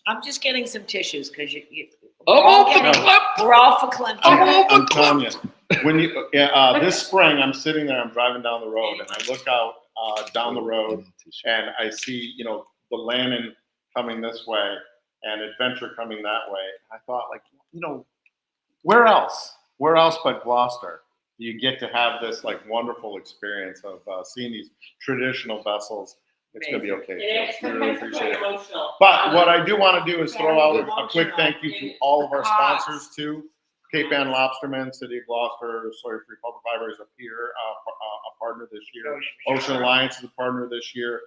[SPEAKER 4] I'm just getting some tissues because
[SPEAKER 5] oh,
[SPEAKER 4] we're all for Clinton.
[SPEAKER 2] I'm telling you, when you this spring, I'm sitting there, I'm driving down the road, and I look out down the road, and I see the Lannon coming this way and Adventure coming that way. I thought, where else but Gloucester do you get to have this wonderful experience of seeing these traditional vessels? It's going to be okay.
[SPEAKER 9] It's
[SPEAKER 2] We really
[SPEAKER 9] quite
[SPEAKER 2] appreciate it.
[SPEAKER 9] emotional.
[SPEAKER 2] But what I do want to do is throw out a quick thank you to all of our sponsors too. Cape Ann Lobsterman, City of Gloucester, Sawyer Free Public Library is a partner this year. Ocean Alliance is a partner this year.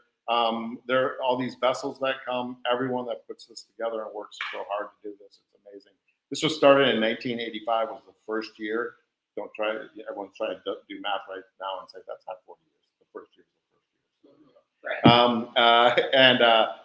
[SPEAKER 2] There are all these vessels that come, everyone that puts this together and works so hard to do this. It's amazing. This was started in 1985, was the first year. Everyone's trying to do math right now and say that's not 40 years. The first year is the first year.
[SPEAKER 9] Right.
[SPEAKER 2] And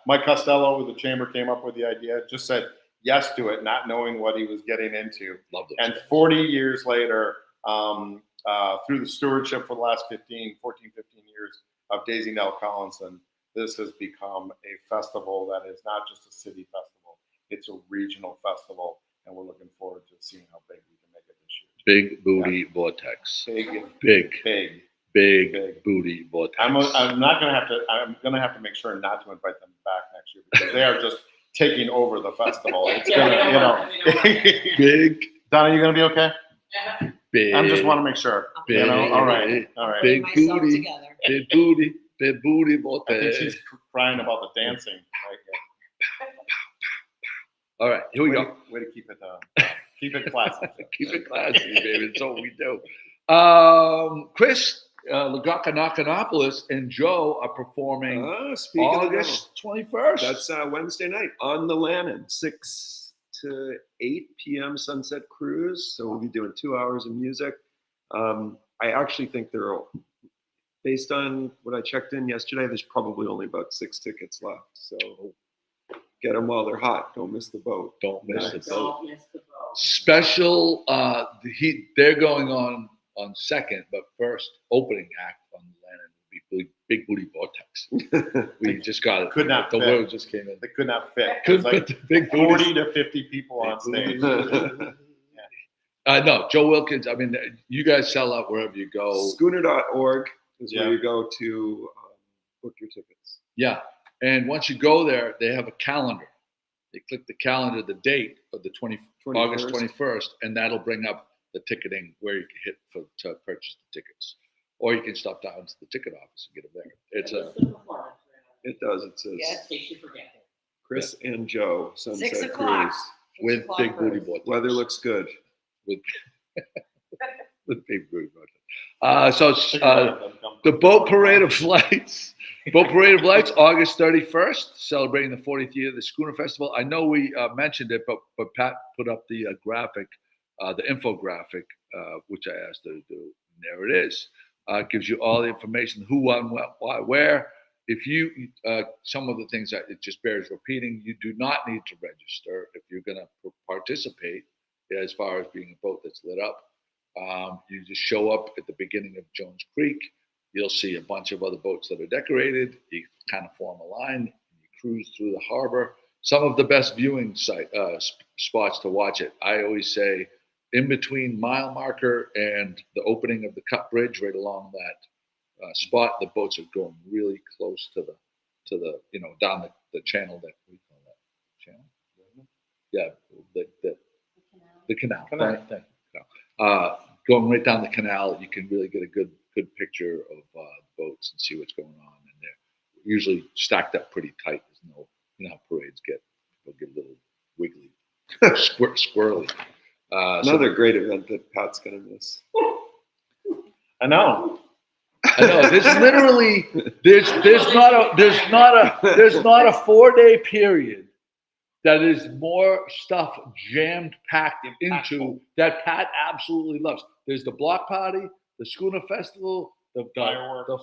[SPEAKER 2] Mike Costello with the chamber came up with the idea, just said yes to it, not knowing what he was getting into.
[SPEAKER 5] Love those.
[SPEAKER 2] And 40 years later, through the stewardship for the last 14, 15 years of Daisy Nell Collinson, this has become a festival that is not just a city festival, it's a regional festival. And we're looking forward to seeing how big we can make it this year.
[SPEAKER 5] Big booty vortex. Big booty vortex.
[SPEAKER 2] I'm gonna have to make sure not to invite them back next year because they are just taking over the festival. It's
[SPEAKER 5] Big.
[SPEAKER 2] Donna, you gonna be okay?
[SPEAKER 5] Big.
[SPEAKER 2] I just want to make sure.
[SPEAKER 5] Big.
[SPEAKER 2] All right.
[SPEAKER 5] Big booty. Big booty. Big booty
[SPEAKER 2] I think
[SPEAKER 5] vortex.
[SPEAKER 2] she's crying about the dancing right here.
[SPEAKER 5] All right, here we go.
[SPEAKER 2] Way to keep it classy.
[SPEAKER 5] Keep it classy, baby. That's all we do. Chris, Lagakanakanopoulos and Joe are performing
[SPEAKER 3] Speaking
[SPEAKER 5] August 21st.
[SPEAKER 3] That's Wednesday night on the Lannon, 6 to 8 p.m. Sunset Cruise. So we'll be doing 2 hours of music. I actually think based on what I checked in yesterday, there's probably only about 6 tickets left. So get them while they're hot. Don't miss the boat.
[SPEAKER 5] Don't miss the boat.
[SPEAKER 9] Don't miss the boat.
[SPEAKER 5] Special. They're going on second, but first opening act on the Lannon will be Big Booty Vortex. We just got it.
[SPEAKER 2] Could not
[SPEAKER 5] the
[SPEAKER 2] fit.
[SPEAKER 5] word just came in.
[SPEAKER 2] They could not fit.
[SPEAKER 5] Couldn't
[SPEAKER 2] It was like
[SPEAKER 5] fit the big
[SPEAKER 2] 40
[SPEAKER 5] booty.
[SPEAKER 2] to 50 people on stage.
[SPEAKER 5] No, Joe Wilkins. I mean, you guys sell out wherever you go.
[SPEAKER 3] Schooner.org is
[SPEAKER 2] Yeah.
[SPEAKER 3] where you go to book your tickets.
[SPEAKER 5] Yeah, and once you go there, they have a calendar. You click the calendar, the date of the 21st. August 21st, and that'll bring up the ticketing where you can hit to purchase the tickets, or you can stop down to the ticket office and get them there. It's a.
[SPEAKER 3] It does. It says
[SPEAKER 4] Yes.
[SPEAKER 9] In case you forget it.
[SPEAKER 3] Chris and Joe, Sunset
[SPEAKER 4] 6 o'clock.
[SPEAKER 3] Cruise.
[SPEAKER 5] With Big Booty Boy.
[SPEAKER 3] Weather looks good.
[SPEAKER 5] With Big Booty Boy. So the Boat Parade of Lights. Boat Parade of Lights, August 31st, celebrating the 40th year of the Schooner Festival. I know we mentioned it, but Pat put up the graphic, the infographic, which I asked her to do. And there it is. It gives you all the information, who, when, why, where. If you, some of the things that it just bears repeating, you do not need to register if you're going to participate as far as being a boat that's lit up. You just show up at the beginning of Jones Creek. You'll see a bunch of other boats that are decorated. You kind of form a line. You cruise through the harbor. Some of the best viewing spots to watch it. I always say in between mile marker and the opening of the Cut Bridge, right along that spot, the boats are going really close to the down the channel that we call that channel. Yeah, the canal. Thank you. Going right down the canal, you can really get a good picture of boats and see what's going on. And they're usually stacked up pretty tight. There's no, how parades get. They'll get a little wiggly, squirrely.
[SPEAKER 3] Another great event that Pat's gonna miss.
[SPEAKER 2] I know.
[SPEAKER 5] There's literally there's not a 4-day period that is more stuff jammed packed into that Pat absolutely loves. There's the block party, the Schooner Festival, the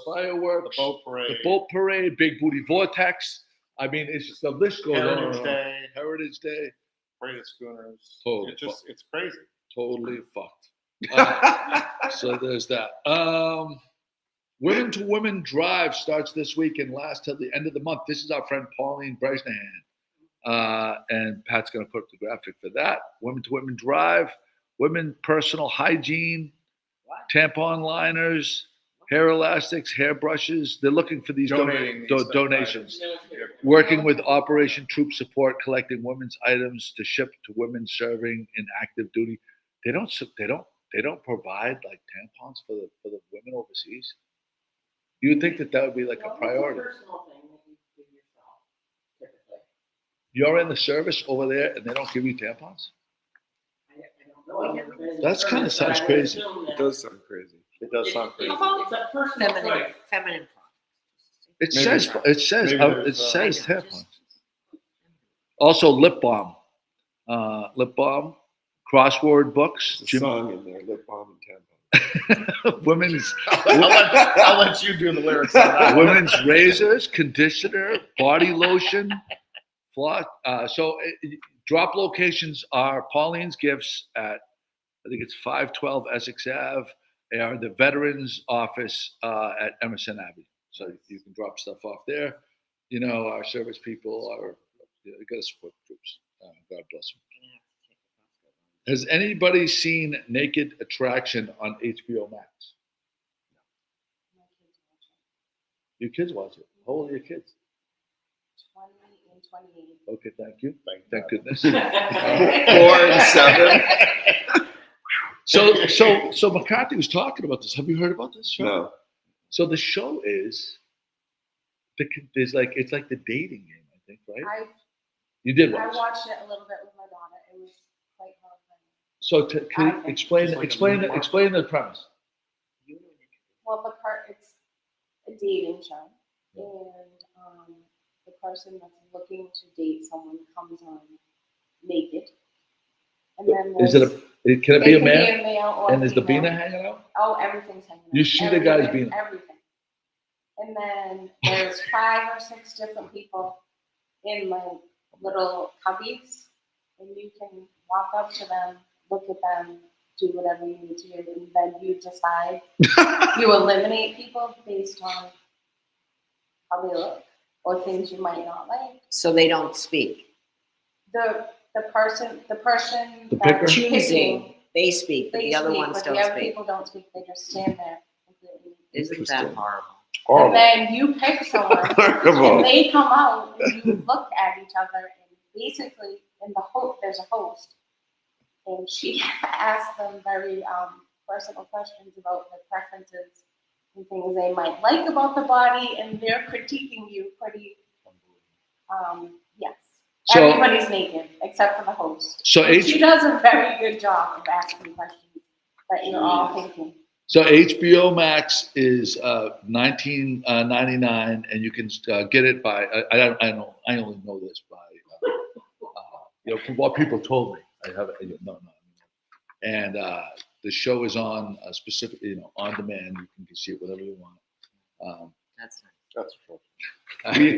[SPEAKER 5] fireworks, the boat parade, Big Booty Vortex. I mean, it's just the list goes on. Heritage Day,
[SPEAKER 2] Parade of Schooners.
[SPEAKER 5] Totally
[SPEAKER 2] It's crazy.
[SPEAKER 5] Totally fucked. So there's that. Women to Women Drive starts this week and lasts till the end of the month. This is our friend Pauline Bresnahan. And Pat's going to put up the graphic for that. Women to Women Drive, women personal hygiene, tampon liners, hair elastics, hair brushes. They're looking for these donations. Working with Operation Troop Support, collecting women's items to ship to women serving in active duty. They don't provide like tampons for the women overseas. You would think that would be like a priority.
[SPEAKER 9] Personal thing that you do yourself, typically.
[SPEAKER 5] You're in the service over there and they don't give you tampons?
[SPEAKER 9] I don't know. I've never been in
[SPEAKER 5] That
[SPEAKER 9] service,
[SPEAKER 5] kind of
[SPEAKER 9] but I
[SPEAKER 5] sounds
[SPEAKER 9] would
[SPEAKER 5] crazy.
[SPEAKER 9] assume
[SPEAKER 3] It does sound crazy.
[SPEAKER 2] It does sound crazy.
[SPEAKER 9] It's a personal choice.
[SPEAKER 4] Feminine.
[SPEAKER 5] It
[SPEAKER 2] Maybe
[SPEAKER 5] says
[SPEAKER 2] Maybe there's,
[SPEAKER 5] tampons. Also lip balm, crossword books,
[SPEAKER 3] There's a song in there, lip balm and tampon.
[SPEAKER 5] women's
[SPEAKER 2] I'll let you do the lyrics on that.
[SPEAKER 5] women's razors, conditioner, body lotion, floss. Drop locations are Pauline's Gifts at, I think it's 512 Essex Ave, and the Veterans Office at Emerson Abbey. So you can drop stuff off there. Our service people are, you got to support the troops. God bless them. Has anybody seen Naked Attraction on HBO Max? Your kids watch it. How old are your kids?
[SPEAKER 10] 20 and 28.
[SPEAKER 5] Okay, thank you. Thank goodness.
[SPEAKER 3] 4 and 7.
[SPEAKER 5] So McCarthy was talking about this. Have you heard about this show?
[SPEAKER 3] No.
[SPEAKER 5] So the show is it's like the dating game, I think, right? You did
[SPEAKER 10] I
[SPEAKER 5] watch.
[SPEAKER 10] watched it a little bit with my daughter. It was quite hard.
[SPEAKER 5] So can you explain the premise?
[SPEAKER 10] well, it's a dating show, and the person that's looking to date someone comes on naked, and then
[SPEAKER 5] Can it be a man?
[SPEAKER 10] male or
[SPEAKER 5] And is the
[SPEAKER 10] female.
[SPEAKER 5] beaner hanging out?
[SPEAKER 10] Oh, everything's hanging out.
[SPEAKER 5] You see the guy's beaner.
[SPEAKER 10] Everything. And then there's 5 or 6 different people in like little cubbies, and you can walk up to them, look at them, do whatever you need to do, and then you decide. You eliminate people based on how they look or things you might not like.
[SPEAKER 4] So they don't speak.
[SPEAKER 10] The person
[SPEAKER 5] The
[SPEAKER 10] that's
[SPEAKER 5] picker?
[SPEAKER 4] Choosing, they speak, but
[SPEAKER 10] they
[SPEAKER 4] the other
[SPEAKER 10] speak,
[SPEAKER 4] ones
[SPEAKER 10] but
[SPEAKER 4] don't
[SPEAKER 10] the other
[SPEAKER 4] speak.
[SPEAKER 10] people don't speak. They just stand there completely.
[SPEAKER 4] Isn't that horrible?
[SPEAKER 10] And then you pick someone,
[SPEAKER 3] Horrible.
[SPEAKER 10] and they come out, and you look at each other, and basically, there's a host, and she asks them very personal questions about their preferences and things they might like about the body, and they're critiquing you pretty. Yes,
[SPEAKER 5] So-
[SPEAKER 10] everybody's naked except for the host.
[SPEAKER 5] So
[SPEAKER 10] And she does a very good job of asking questions that you're all thinking.
[SPEAKER 5] So HBO Max is $19.99, and you can get it by I only know this by from what people told me. I have it. No. And the show is on specific, on demand. You can see it whatever you want.
[SPEAKER 4] That's nice.
[SPEAKER 2] That's true.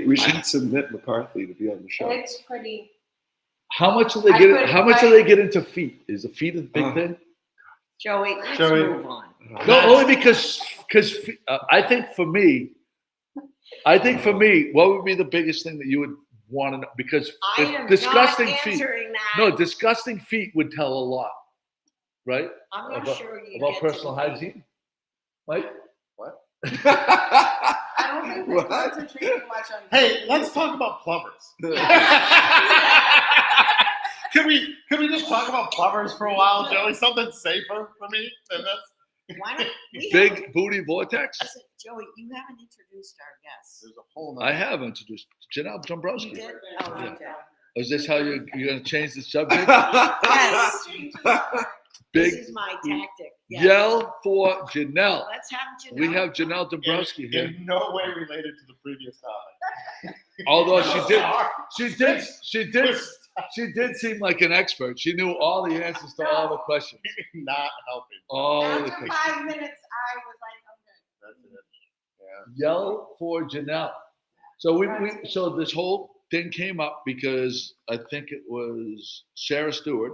[SPEAKER 3] We should submit McCarthy to be on the show.
[SPEAKER 10] It's pretty.
[SPEAKER 5] How much do they
[SPEAKER 10] I
[SPEAKER 5] get?
[SPEAKER 10] could-
[SPEAKER 5] How much do they get into feet? Is the feet a big thing?
[SPEAKER 4] Joey, let's
[SPEAKER 2] Joey.
[SPEAKER 4] move on.
[SPEAKER 5] No, only because I think for me, what would be the biggest thing that you would want to know? Because
[SPEAKER 4] I
[SPEAKER 5] if
[SPEAKER 4] am
[SPEAKER 5] disgusting
[SPEAKER 4] not
[SPEAKER 5] feet,
[SPEAKER 4] answering that.
[SPEAKER 5] no, disgusting feet would tell a lot, right?
[SPEAKER 4] I'm not
[SPEAKER 5] about,
[SPEAKER 4] sure you
[SPEAKER 5] about
[SPEAKER 4] get
[SPEAKER 5] personal
[SPEAKER 4] to the feet.
[SPEAKER 5] hygiene, Mike.
[SPEAKER 2] What?
[SPEAKER 10] I don't think they
[SPEAKER 3] What?
[SPEAKER 10] concentrate too much on.
[SPEAKER 2] Hey, let's talk about plovers. Can we just talk about plovers for a while, Joey? Something safer for me than this.
[SPEAKER 4] Why don't we
[SPEAKER 5] Big booty vortex.
[SPEAKER 4] Listen, Joey, you haven't introduced our guests.
[SPEAKER 2] There's a whole
[SPEAKER 5] I
[SPEAKER 2] nother.
[SPEAKER 5] have introduced Janelle
[SPEAKER 4] You
[SPEAKER 5] Dombrowski.
[SPEAKER 4] did? Oh,
[SPEAKER 5] Yeah.
[SPEAKER 4] okay.
[SPEAKER 5] Is this how you're going to change the subject?
[SPEAKER 4] Yes. This
[SPEAKER 5] Big
[SPEAKER 4] is my tactic. Yes.
[SPEAKER 5] yell for Janelle.
[SPEAKER 4] Let's have Janelle.
[SPEAKER 5] We have Janelle Dombrowski here.
[SPEAKER 2] In no way related to the previous topic.
[SPEAKER 5] Although she did seem like an expert. She knew all the answers to all the questions.
[SPEAKER 2] Not helping.
[SPEAKER 5] All the
[SPEAKER 10] After
[SPEAKER 5] questions.
[SPEAKER 10] 5 minutes, I was like, I'm good.
[SPEAKER 2] That's it. Yeah.
[SPEAKER 5] Yell for Janelle. So so this whole thing came up because I think it was Sarah Stewart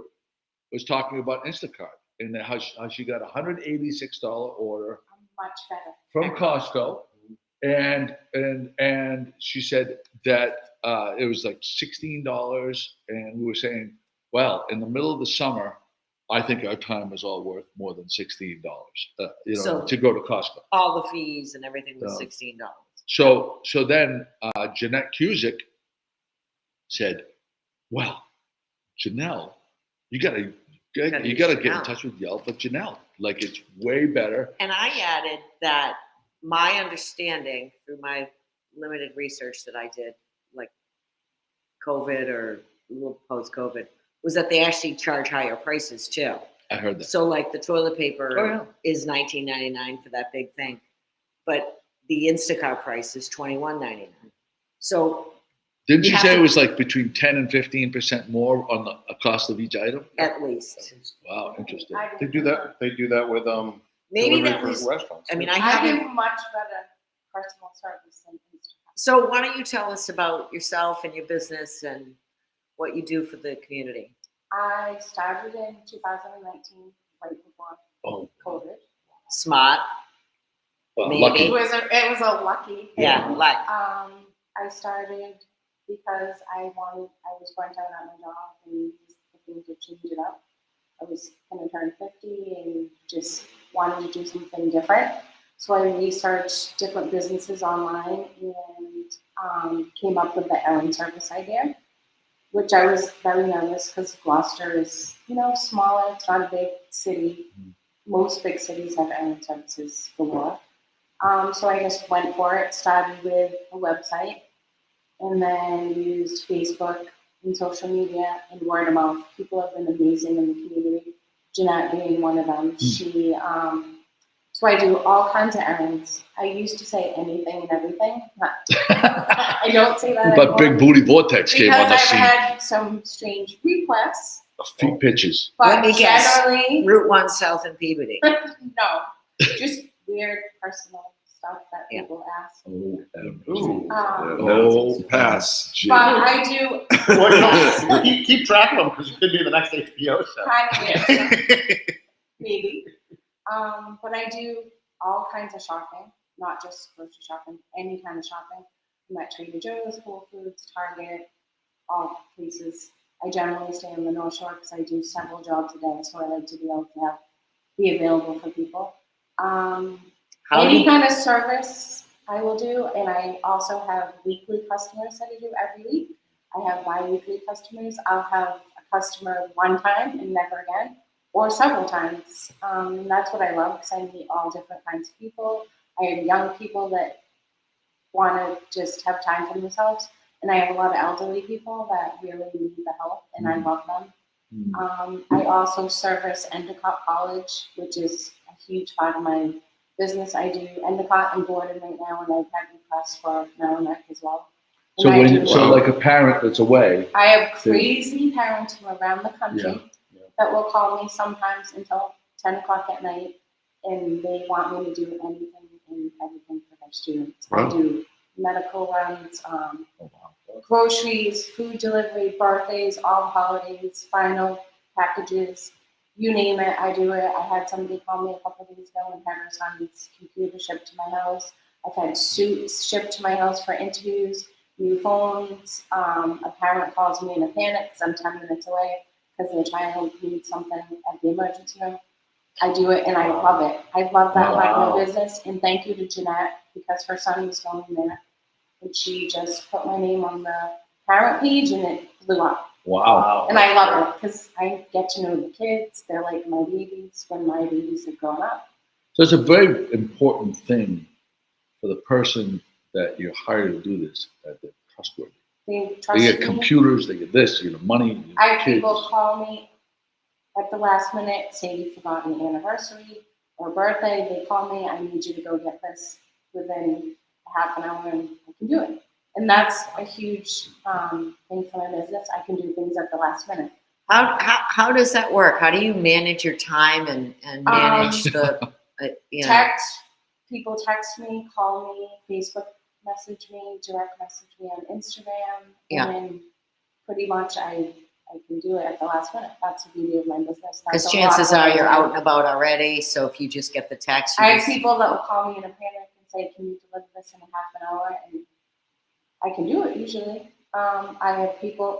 [SPEAKER 5] was talking about Instacart and how she got a $186 order
[SPEAKER 10] I'm much better.
[SPEAKER 5] from Costco, and she said that it was like $16, and we were saying, well, in the middle of the summer, I think our time was all worth more than $16.
[SPEAKER 4] So-
[SPEAKER 5] to go to Costco.
[SPEAKER 4] all the fees and everything was
[SPEAKER 5] No.
[SPEAKER 4] $16.
[SPEAKER 5] So then Jeanette Cusick said, well, Janelle, you gotta get in
[SPEAKER 4] Janelle.
[SPEAKER 5] touch with Yell for Janelle. Like, it's way better.
[SPEAKER 4] And I added that my understanding through my limited research that I did, like COVID or a little post-COVID, was that they actually charge higher prices too.
[SPEAKER 5] I heard that.
[SPEAKER 4] So like the toilet paper
[SPEAKER 5] Oh, yeah.
[SPEAKER 4] is $19.99 for that big thing, but the Instacart price is $21.99. So
[SPEAKER 5] Didn't
[SPEAKER 4] you
[SPEAKER 5] she
[SPEAKER 4] have
[SPEAKER 5] say
[SPEAKER 4] to-
[SPEAKER 5] it was like between 10 and 15% more on the cost of each item?
[SPEAKER 4] at least,
[SPEAKER 5] Wow, interesting.
[SPEAKER 10] I
[SPEAKER 2] They do that. They do that with
[SPEAKER 4] maybe
[SPEAKER 2] delivery
[SPEAKER 4] that
[SPEAKER 2] for
[SPEAKER 4] was.
[SPEAKER 2] restaurants.
[SPEAKER 4] I mean, I
[SPEAKER 10] I
[SPEAKER 4] haven't.
[SPEAKER 10] give much better personal service than Instagram.
[SPEAKER 4] So why don't you tell us about yourself and your business and what you do for the community?
[SPEAKER 10] I started in 2019, right before
[SPEAKER 5] Oh,
[SPEAKER 10] COVID.
[SPEAKER 4] Smart.
[SPEAKER 5] well,
[SPEAKER 4] Maybe.
[SPEAKER 5] lucky.
[SPEAKER 10] It was a lucky thing.
[SPEAKER 4] Yeah, like
[SPEAKER 10] I started because I was burnt out at my job and was looking to change it up. I was going to turn 50 and just wanted to do something different. So I researched different businesses online and came up with the errand service idea, which I was very nervous because Gloucester is, smaller. It's not a big city. Most big cities have errand services galore. So I just went for it, started with a website, and then used Facebook and social media and word of mouth. People have been amazing in the community. Jeanette being one of them. She So I do all kinds of errands. I used to say anything and everything. I don't say that
[SPEAKER 5] But Big
[SPEAKER 10] anymore
[SPEAKER 5] Booty Vortex came on
[SPEAKER 10] because
[SPEAKER 5] the
[SPEAKER 10] I've
[SPEAKER 5] scene.
[SPEAKER 10] had some strange requests.
[SPEAKER 5] Feet pitches.
[SPEAKER 4] Let
[SPEAKER 10] But
[SPEAKER 4] me guess.
[SPEAKER 10] generally,
[SPEAKER 4] Route 1 South in Peabody.
[SPEAKER 10] no, just weird personal stuff that
[SPEAKER 4] Yeah.
[SPEAKER 10] people ask.
[SPEAKER 2] Ooh.
[SPEAKER 3] No pass.
[SPEAKER 10] But I do
[SPEAKER 2] Well, no, keep track of them because it could be the next HBO show.
[SPEAKER 10] kind of weird, maybe. But I do all kinds of shopping, not just grocery shopping, any kind of shopping. I'm at Trader Joe's, Whole Foods, Target, all places. I generally stay on the North Shore because I do several jobs a day, so I like to be able to be available for people. Any kind of service I will do, and I also have weekly customers that I do every week. I have bi-weekly customers. I'll have a customer one time and never again, or several times. And that's what I love because I meet all different kinds of people. I have young people that want to just have time for themselves. And I have a lot of elderly people that really need the help, and I love them. I also service Endicott College, which is a huge part of my business. I do Endicott and Gordon right now, and I've had requests for Merrimack as well. And
[SPEAKER 5] So like a parent that's away.
[SPEAKER 10] I have crazy parents from around the country
[SPEAKER 5] Yeah.
[SPEAKER 10] that will call me sometimes until 10 o'clock at night, and they want me to do anything and everything for their students.
[SPEAKER 3] Wow.
[SPEAKER 10] I do medical runs, groceries, food delivery, birthdays, all holidays, final packages, you name it, I do it. I had somebody call me a couple of days ago and had her son's computer shipped to my house. I've had suits shipped to my house for interviews, new phones. A parent calls me in a panic because I'm 10 minutes away because their child needs something at the emergency room. I do it and I love it. I love that part of my business. And thank you to Jeanette because her son was going there. And she just put my name on the parent page and it blew up.
[SPEAKER 5] Wow.
[SPEAKER 10] And I love it because I get to know the kids. They're like my babies when my babies have grown up.
[SPEAKER 5] So it's a very important thing for the person that you hire to do this, that they're trustworthy.
[SPEAKER 10] They trust
[SPEAKER 5] They get
[SPEAKER 10] me.
[SPEAKER 5] computers, they get this, they get money. They
[SPEAKER 10] I
[SPEAKER 5] get
[SPEAKER 10] have
[SPEAKER 5] kids.
[SPEAKER 10] people call me at the last minute, say you forgot an anniversary or birthday. They call me, I need you to go get this within half an hour and I can do it. And that's a huge thing for my business. I can do things at the last minute.
[SPEAKER 4] How does that work? How do you manage your time and manage the,
[SPEAKER 10] Text, people text me, call me, Facebook message me, direct message me on Instagram.
[SPEAKER 4] Yeah.
[SPEAKER 10] And then pretty much I can do it at the last minute. That's the beauty of my business.
[SPEAKER 4] Because
[SPEAKER 10] That's a
[SPEAKER 4] chances
[SPEAKER 10] lot
[SPEAKER 4] are
[SPEAKER 10] what I
[SPEAKER 4] you're
[SPEAKER 10] do.
[SPEAKER 4] out and about already. So if you just get the text, you
[SPEAKER 10] I have
[SPEAKER 4] just-
[SPEAKER 10] people that will call me in a panic and say, can you deliver this in a half an hour? And I can do it usually. I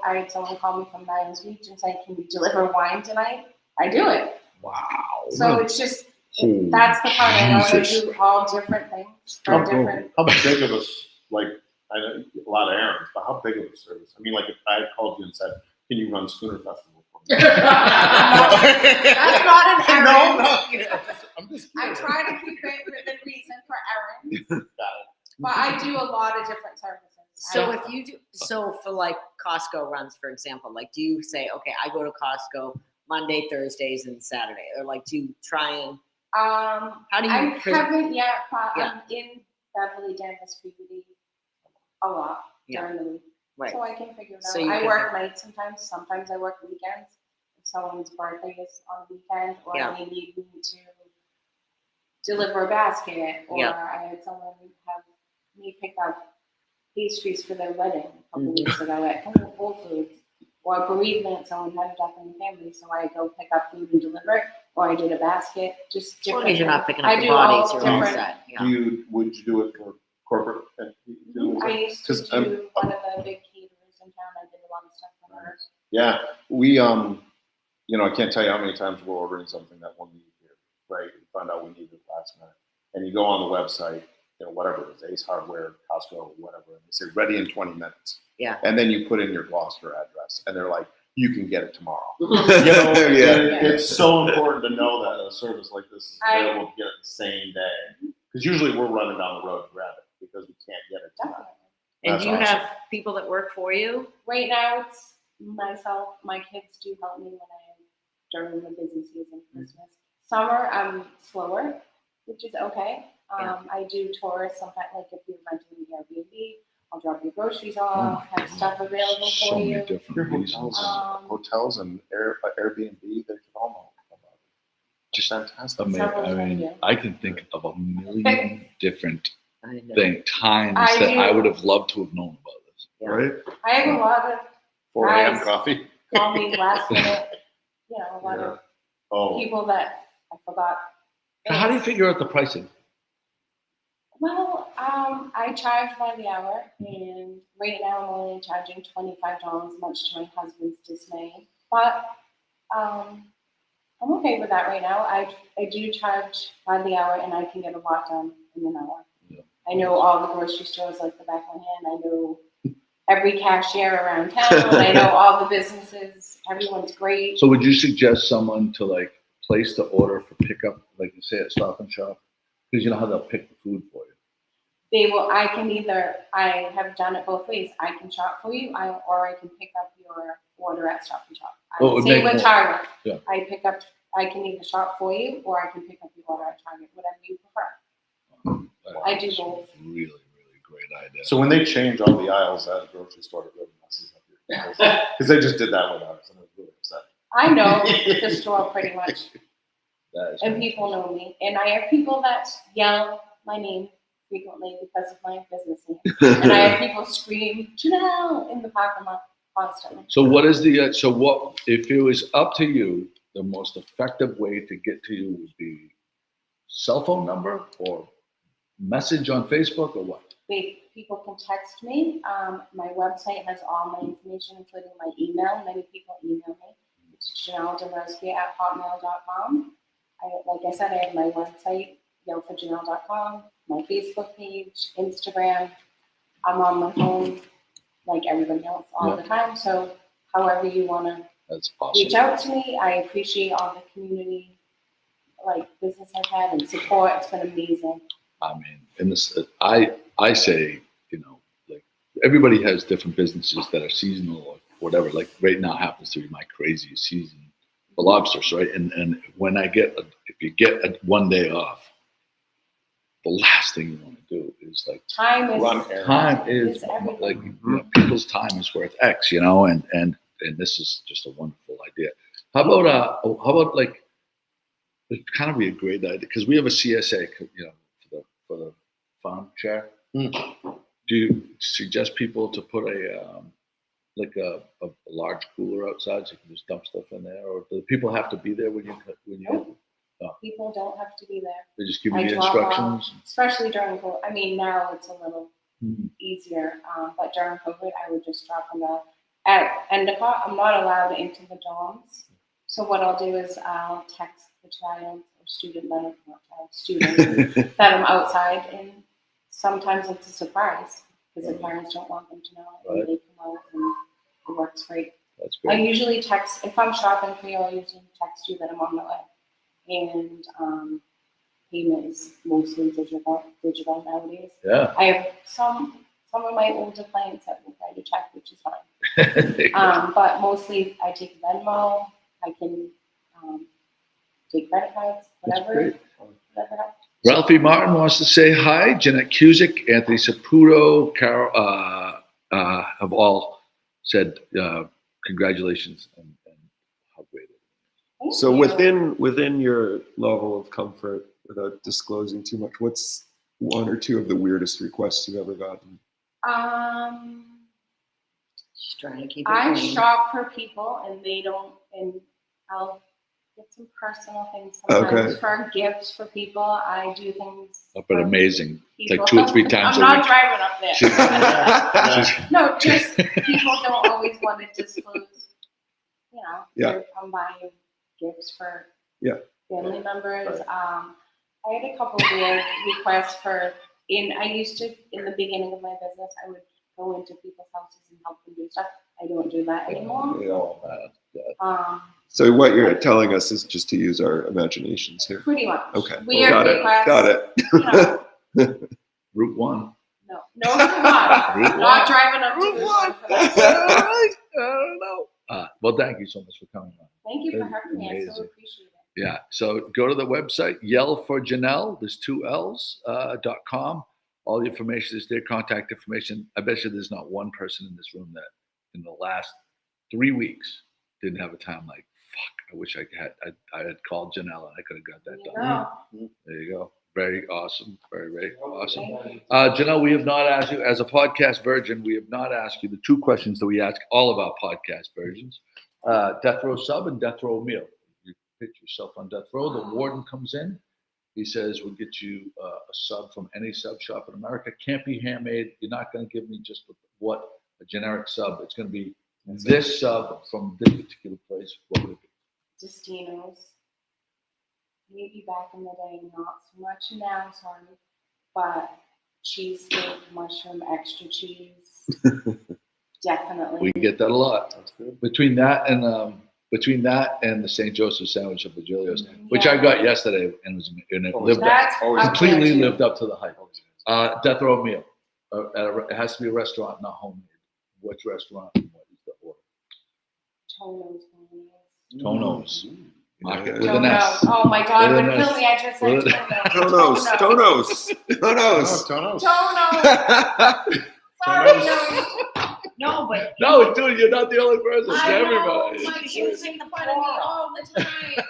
[SPEAKER 10] had someone call me from Niles Beach and say, can you deliver wine tonight? I do it.
[SPEAKER 5] Wow.
[SPEAKER 10] So it's just,
[SPEAKER 5] Holy
[SPEAKER 10] that's the part I know. I
[SPEAKER 5] Jesus.
[SPEAKER 10] do all different things for different.
[SPEAKER 2] How big of a, like, I know a lot of errands, but how big of a service? I mean, like, if I called you and said, can you run Schooner Festival for me?
[SPEAKER 10] That's not an errand.
[SPEAKER 2] No. I'm just
[SPEAKER 10] I
[SPEAKER 2] curious.
[SPEAKER 10] try to keep it within reason for errands,
[SPEAKER 2] Got it.
[SPEAKER 10] but I do a lot of different services.
[SPEAKER 4] So if you do, so for like Costco runs, for example, like do you say, okay, I go to Costco Monday, Thursdays, and Saturday, or like do you try and how do you?
[SPEAKER 10] I haven't yet, but
[SPEAKER 4] Yeah.
[SPEAKER 10] I'm in Beverly, Danvers, Peabody a lot during the week.
[SPEAKER 4] Right.
[SPEAKER 10] So I can figure it
[SPEAKER 4] So
[SPEAKER 10] out.
[SPEAKER 4] you
[SPEAKER 10] I
[SPEAKER 4] can
[SPEAKER 10] work nights sometimes I work weekends. If someone's birthday is on a weekend or
[SPEAKER 4] Yeah.
[SPEAKER 10] they need me to deliver a basket or
[SPEAKER 4] Yeah.
[SPEAKER 10] I had someone have me pick up pastries for their wedding a couple
[SPEAKER 4] Mhm.
[SPEAKER 10] weeks ago at Whole Foods. Or bereavement, someone had a death in the family, so I go pick up food and deliver it, or I did a basket, just
[SPEAKER 4] As long
[SPEAKER 10] different.
[SPEAKER 4] as you're not
[SPEAKER 10] things.
[SPEAKER 4] picking up
[SPEAKER 10] I
[SPEAKER 4] the
[SPEAKER 10] do
[SPEAKER 4] bodies,
[SPEAKER 10] all
[SPEAKER 4] you're all
[SPEAKER 10] different.
[SPEAKER 4] set. Yeah.
[SPEAKER 2] Would you do it for corporate?
[SPEAKER 10] I used to
[SPEAKER 2] 'Cause
[SPEAKER 10] do one of the big caterers in town. I did a lot of stuff for her.
[SPEAKER 2] Yeah, we I can't tell you how many times we're ordering something that we'll need here, right? We find out we need it last minute, and you go on the website, whatever it is, Ace Hardware, Costco, whatever, and they say ready in 20 minutes.
[SPEAKER 4] Yeah.
[SPEAKER 2] And then you put in your Gloucester address, and they're like, you can get it tomorrow.
[SPEAKER 3] Yeah.
[SPEAKER 2] It's so important to know that a service like this is available to get it the same day, because usually we're running down the road to grab it because we can't get it tonight.
[SPEAKER 10] Definitely.
[SPEAKER 4] And
[SPEAKER 2] That's
[SPEAKER 4] do you
[SPEAKER 2] awesome.
[SPEAKER 4] have people that work for you?
[SPEAKER 10] Right now, it's myself. My kids do help me when during the busy season, Christmas. Summer, I'm slower. which is okay. I do tours sometimes, like if you're renting an Airbnb, I'll drop your groceries off, have stuff available
[SPEAKER 5] So
[SPEAKER 10] for
[SPEAKER 5] many
[SPEAKER 10] you.
[SPEAKER 5] different reasons.
[SPEAKER 2] Hotels and Airbnb, they could all know about it. Just fantastic.
[SPEAKER 5] I can think of a million different
[SPEAKER 4] I know.
[SPEAKER 5] times
[SPEAKER 10] I
[SPEAKER 5] that
[SPEAKER 10] do.
[SPEAKER 5] I would have loved to have known about this.
[SPEAKER 2] Right?
[SPEAKER 10] I have a lot of
[SPEAKER 2] 4 a.m.
[SPEAKER 10] Guys.
[SPEAKER 2] coffee.
[SPEAKER 10] call me last minute, a lot of
[SPEAKER 2] Oh,
[SPEAKER 10] people that I forgot.
[SPEAKER 5] So how do you figure out the pricing?
[SPEAKER 10] Well, I charge by the hour, and right now I'm only charging $25, much to my husband's dismay. But I'm okay with that right now. I do charge by the hour, and I can get a lot done in an hour.
[SPEAKER 5] Yeah.
[SPEAKER 10] I know all the grocery stores like the back of my hand. I know every cashier around town. I know all the businesses. Everyone's great.
[SPEAKER 5] So would you suggest someone to like place the order for pickup, like you say at Stop and Shop? Because you know how they'll pick the food for you.
[SPEAKER 10] They will. I have done it both ways. I can shop for you, or I can pick up your order at Stop and Shop. Same with Target.
[SPEAKER 5] Yeah.
[SPEAKER 10] I can either shop for you, or I can pick up your order at Target, whatever you prefer. I do both.
[SPEAKER 5] Really, really great idea.
[SPEAKER 2] so when they change all the aisles at a grocery store, it really messes up your because they just did that with ours, and I was really upset.
[SPEAKER 10] I know the store pretty much,
[SPEAKER 5] That is
[SPEAKER 10] and people know me. And I have people that yell my name frequently because of my business name, and I have people scream Janelle in the parking lot constantly.
[SPEAKER 5] So what is what if it was up to you, the most effective way to get to you would be cell phone number or message on Facebook or what?
[SPEAKER 10] People can text me. My website has all my information, including my email. Many people email me. It's janelledombrowski@hotmail.com. Like I said, I have my website, yellforjanelle.com, my Facebook page, Instagram. I'm on my phone like everybody else all the time. So however you want to
[SPEAKER 5] That's awesome.
[SPEAKER 10] reach out to me, I appreciate all the community business I've had and support. It's been amazing.
[SPEAKER 5] I mean, in this, I say, like everybody has different businesses that are seasonal or whatever. Like right now happens to be my craziest season for lobsters, right? And when if you get one day off, the last thing you want to do is like
[SPEAKER 10] Time is everything.
[SPEAKER 5] like people's time is worth X, and this is just a wonderful idea. How about like it kind of be a great idea because we have a CSA, for the farm chair. Do you suggest people to put a large cooler outside so you can just dump stuff in there, or do people have to be there when you?
[SPEAKER 10] Nope. People don't have to be there.
[SPEAKER 5] They just give you the
[SPEAKER 10] drop
[SPEAKER 5] instructions.
[SPEAKER 10] off, especially during COVID. I mean, now it's a little easier, but during COVID, I would just drop them off at Endicott. I'm not allowed into the dorms, so what I'll do is I'll text the child or student that I'm outside, and sometimes it's a surprise because the parents don't want them to know, and they come out, and it works great.
[SPEAKER 5] That's
[SPEAKER 10] I
[SPEAKER 5] great.
[SPEAKER 10] usually text if I'm shopping for you. I usually text you that I'm on my way. And payment is mostly digital nowadays.
[SPEAKER 5] Yeah.
[SPEAKER 10] I have some of my older clients that will write a check, which is fine. But mostly I take Venmo. I can take credit cards, whatever helps.
[SPEAKER 5] Ralphie Martin wants to say hi. Jeanette Cusick, Anthony Saputo, Carol have all said congratulations and how great it is.
[SPEAKER 3] So within your level of comfort, without disclosing too much, what's one or two of the weirdest requests you've ever gotten?
[SPEAKER 4] Just trying to keep it
[SPEAKER 10] I
[SPEAKER 4] clean.
[SPEAKER 10] shop for people, and I'll get some personal things sometimes for gifts for people. I do things.
[SPEAKER 5] But amazing.
[SPEAKER 10] People.
[SPEAKER 5] Like 2 or 3 times
[SPEAKER 10] I'm
[SPEAKER 5] a
[SPEAKER 10] not
[SPEAKER 5] week.
[SPEAKER 10] driving up there. No, just people don't always want to disclose. I'm buying gifts for family members. I had a couple of weird requests I used to, in the beginning of my business, I would go into people's houses and help them do stuff. I don't do that anymore.
[SPEAKER 3] So what you're telling us is just to use our imaginations here.
[SPEAKER 10] Pretty much.
[SPEAKER 3] Okay.
[SPEAKER 10] Weird requests.
[SPEAKER 3] Got it.
[SPEAKER 5] Route 1.
[SPEAKER 10] No, not driving up to Route 1.
[SPEAKER 5] I don't know. Well, thank you so much for coming on.
[SPEAKER 10] Thank you for having me. I so
[SPEAKER 5] Amazing.
[SPEAKER 10] appreciate it.
[SPEAKER 5] Yeah. So go to the website, Yell for Janelle. There's 2 L's, .com. All the information is there, contact information. I bet you there's not one person in this room that in the last 3 weeks didn't have a time like, fuck, I wish I had called Janelle and I could have got that done. There you go. Very awesome. Very, very awesome. Janelle, we have not asked you, as a podcast virgin, we have not asked you the 2 questions that we ask all of our podcast virgins. Death row sub and death row meal. You picture yourself on death row. The warden comes in. He says, we'll get you a sub from any sub shop in America. Can't be handmade. You're not going to give me just what a generic sub. It's going to be this sub from this particular place. What would it be?
[SPEAKER 10] Destino's. Maybe back in the day, not so much now, sorry. But cheesesteak, mushroom, extra cheese. Definitely.
[SPEAKER 5] We get that a lot. Between that and the St. Joseph sandwich of Virgilio's, which I got yesterday, and it completely lived up to the hype. Death row meal. It has to be a restaurant, not homemade. Which restaurant? And what is the order?
[SPEAKER 10] Tono's.
[SPEAKER 5] Mark it with an S.
[SPEAKER 10] Oh my God, it would kill me. I just said
[SPEAKER 3] Tono's.
[SPEAKER 10] Sorry, no, but
[SPEAKER 5] no, dude, you're not the only person. It's everybody.
[SPEAKER 10] Like, she was making fun of me all the time.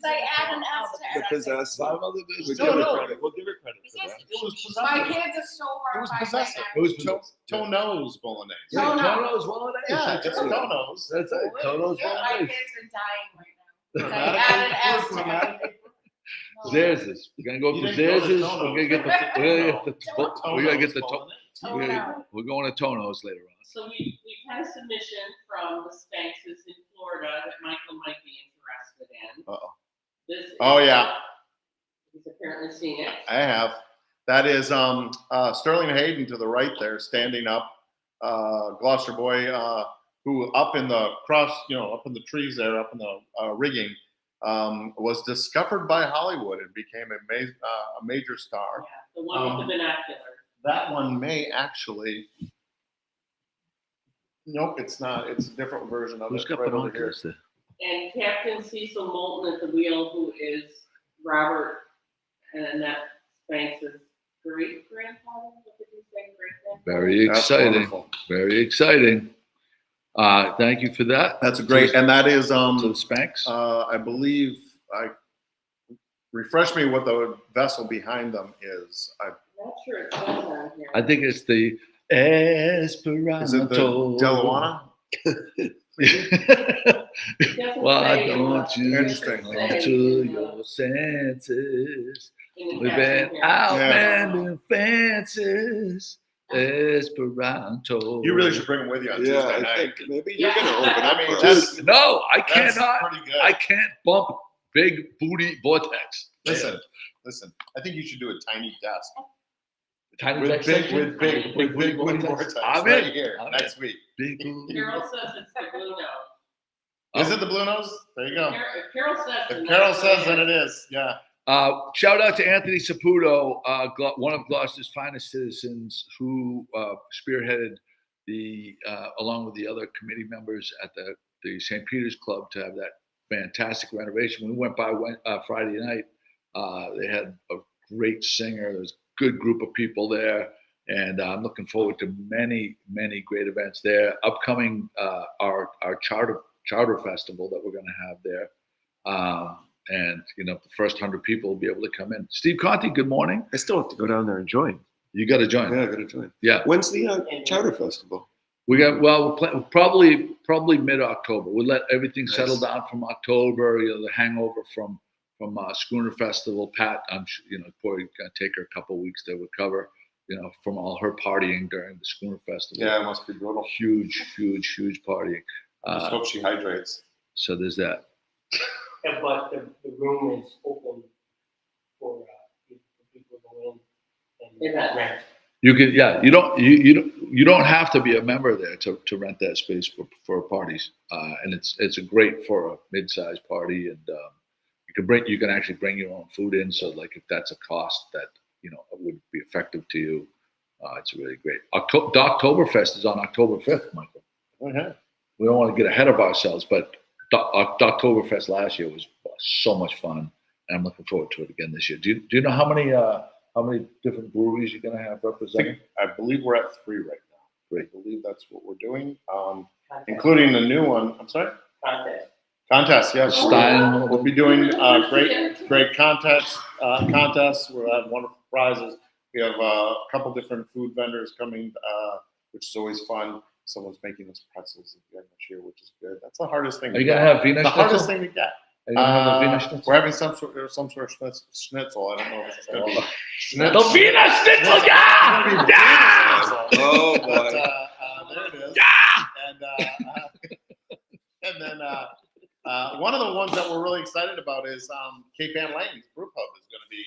[SPEAKER 10] I add an S to
[SPEAKER 3] Because
[SPEAKER 5] My mother did.
[SPEAKER 3] We'll give her credit for that.
[SPEAKER 2] It was
[SPEAKER 10] My
[SPEAKER 2] possessive.
[SPEAKER 10] kids are so
[SPEAKER 2] It was
[SPEAKER 10] horrified.
[SPEAKER 2] possessive.
[SPEAKER 5] It was possessive.
[SPEAKER 2] Tono's bolognese.
[SPEAKER 5] Tono's bolognese.
[SPEAKER 2] Yeah, it's Tono's.
[SPEAKER 5] That's it. Tono's
[SPEAKER 10] My
[SPEAKER 5] bolognese.
[SPEAKER 10] kids are dying right now. I add an S to everything.
[SPEAKER 5] Zerz's. We're gonna go for Zerz's. We're gonna get the. We're going to Tono's later on.
[SPEAKER 9] So we've had a submission from the Spankses in Florida that Michael might be interested in.
[SPEAKER 2] Oh yeah,
[SPEAKER 9] He's apparently seen it.
[SPEAKER 2] I have. That is Sterling Hayden to the right there, standing up. Gloucester boy, who up in the up in the trees there, up in the rigging, was discovered by Hollywood and became a major star.
[SPEAKER 9] Yeah, the one with the binocular.
[SPEAKER 2] That one may actually. Nope, it's not. It's a different version of
[SPEAKER 5] Who's
[SPEAKER 2] it.
[SPEAKER 5] got
[SPEAKER 2] Right over here.
[SPEAKER 5] binoculars there?
[SPEAKER 9] And Captain Cecil Moulton at the wheel, who is Robert and Annette Spanks' great grandfather. What did you say, great grandfather?
[SPEAKER 5] Very
[SPEAKER 2] That's
[SPEAKER 5] exciting.
[SPEAKER 2] wonderful.
[SPEAKER 5] Very exciting. Thank you for that.
[SPEAKER 2] That's great, and that is
[SPEAKER 5] To the Spanks.
[SPEAKER 2] I believe refresh me what the vessel behind them is.
[SPEAKER 9] I'm not sure it says on here.
[SPEAKER 5] I think it's the Esperanto.
[SPEAKER 2] Is it the Delawana?
[SPEAKER 9] It doesn't
[SPEAKER 5] Why
[SPEAKER 9] say
[SPEAKER 5] don't
[SPEAKER 9] what
[SPEAKER 5] you
[SPEAKER 9] it
[SPEAKER 2] Interesting.
[SPEAKER 5] come
[SPEAKER 9] says
[SPEAKER 5] to
[SPEAKER 9] in
[SPEAKER 5] your senses?
[SPEAKER 9] in the
[SPEAKER 5] We've
[SPEAKER 9] caption
[SPEAKER 5] been
[SPEAKER 9] here.
[SPEAKER 5] out
[SPEAKER 2] Yeah.
[SPEAKER 5] mending fences. Esperanto.
[SPEAKER 2] You really should bring them with you on
[SPEAKER 3] Yeah,
[SPEAKER 2] Tuesday
[SPEAKER 3] I
[SPEAKER 2] night.
[SPEAKER 3] think maybe you're going to open up
[SPEAKER 2] I mean,
[SPEAKER 3] for
[SPEAKER 2] that's-
[SPEAKER 3] us.
[SPEAKER 5] No, I
[SPEAKER 2] That's
[SPEAKER 5] cannot.
[SPEAKER 2] pretty good.
[SPEAKER 5] I can't bump big booty vortex.
[SPEAKER 2] Listen. I think you should do a tiny desk
[SPEAKER 5] Tiny
[SPEAKER 2] with
[SPEAKER 5] deck
[SPEAKER 2] big
[SPEAKER 5] section?
[SPEAKER 2] booty vortex
[SPEAKER 5] I'm
[SPEAKER 2] right
[SPEAKER 5] in.
[SPEAKER 2] here
[SPEAKER 5] I'm
[SPEAKER 2] next week.
[SPEAKER 5] Big booty.
[SPEAKER 9] Carol says it's the Blue Nose.
[SPEAKER 2] Is it the Blue Nose? There you go.
[SPEAKER 9] If Carol says
[SPEAKER 2] If Carol says that it is, yeah.
[SPEAKER 5] Shout out to Anthony Saputo, one of Gloucester's finest citizens, who spearheaded along with the other committee members at the St. Peter's Club to have that fantastic renovation. We went by Friday night. They had a great singer. There was a good group of people there, and I'm looking forward to many, many great events there. Upcoming, our charter festival that we're going to have there. And the first 100 people will be able to come in. Steve Conti, good morning.
[SPEAKER 3] I still have to go down there and join.
[SPEAKER 5] You got to join.
[SPEAKER 3] Yeah, I got to join.
[SPEAKER 5] Yeah.
[SPEAKER 3] When's the charter festival?
[SPEAKER 5] We got probably mid-October. We'll let everything settle down from October. The hangover from Schooner Festival. Pat, I'm sure, probably gonna take her a couple of weeks to recover. From all her partying during the Schooner Festival.
[SPEAKER 2] Yeah, it must be brutal.
[SPEAKER 5] Huge partying.
[SPEAKER 2] Just hope she hydrates.
[SPEAKER 5] So there's that.
[SPEAKER 6] Yeah, but the room is open for people to go in and rent.
[SPEAKER 5] You can, yeah. You don't have to be a member there to rent that space for parties, and it's a great for a mid-sized party, and you can actually bring your own food in. So like if that's a cost that would be effective to you, it's really great. Oktoberfest is on October 5th, Michael.
[SPEAKER 2] Okay.
[SPEAKER 5] We don't want to get ahead of ourselves, but Oktoberfest last year was so much fun, and I'm looking forward to it again this year. Do you know how many different breweries you're going to have represented?
[SPEAKER 2] I believe we're at 3 right now.
[SPEAKER 5] Great.
[SPEAKER 2] I believe that's what we're doing, including the new one. I'm sorry? Contest, yes.
[SPEAKER 5] Stein.
[SPEAKER 2] We'll be doing great contests. We'll have wonderful prizes. We have a couple different food vendors coming, which is always fun. Someone's making us pretzels again this year, which is good. That's the hardest thing.
[SPEAKER 5] Are you going to have Wiener
[SPEAKER 2] the
[SPEAKER 5] Schnitzel?
[SPEAKER 2] hardest thing to get.
[SPEAKER 5] Are you gonna have a Wiener Schnitzel?
[SPEAKER 2] We're having some sort of schnitzel. I don't know if it's going to be
[SPEAKER 5] The
[SPEAKER 2] schnitzel.
[SPEAKER 5] Wiener Schnitzel, yeah! Yeah!
[SPEAKER 3] Oh, boy.
[SPEAKER 2] But, there it is.
[SPEAKER 5] Yeah!
[SPEAKER 2] And then one of the ones that we're really excited about is Cape Ann Lane's Brew Pub is going to be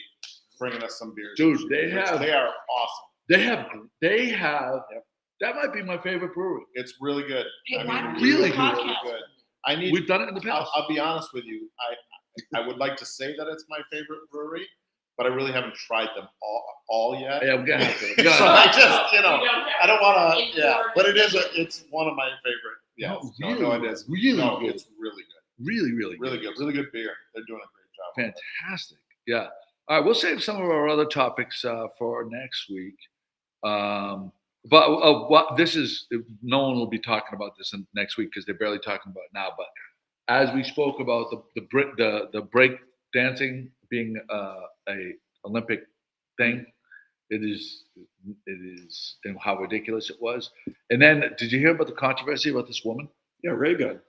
[SPEAKER 2] bringing us some beers.
[SPEAKER 5] Dude, they
[SPEAKER 2] are awesome.
[SPEAKER 5] They have. That might be my favorite brewery.
[SPEAKER 2] It's really good.
[SPEAKER 10] Hey, why don't
[SPEAKER 5] we do a
[SPEAKER 2] really
[SPEAKER 10] podcast?
[SPEAKER 2] good.
[SPEAKER 5] We've done it in the past.
[SPEAKER 2] I'll be honest with you. I would like to say that it's my favorite brewery, but I really haven't tried them all yet.
[SPEAKER 5] Yeah, we're gonna have to.
[SPEAKER 2] So I just,
[SPEAKER 9] We don't
[SPEAKER 2] I don't want to.
[SPEAKER 9] have
[SPEAKER 2] Yeah,
[SPEAKER 9] informed
[SPEAKER 2] but it's one of my favorite. Yeah, no, it is.
[SPEAKER 5] Really
[SPEAKER 2] No,
[SPEAKER 5] good.
[SPEAKER 2] it's really good.
[SPEAKER 5] Really
[SPEAKER 2] Really good. Really good beer. They're doing a great job.
[SPEAKER 5] Fantastic. Yeah. All right, we'll save some of our other topics for next week. But what this is, no one will be talking about this next week because they're barely talking about it now. But as we spoke about the break dancing being a Olympic thing, it is and how ridiculous it was. And then, did you hear about the controversy about this woman?
[SPEAKER 3] Yeah, ray gun.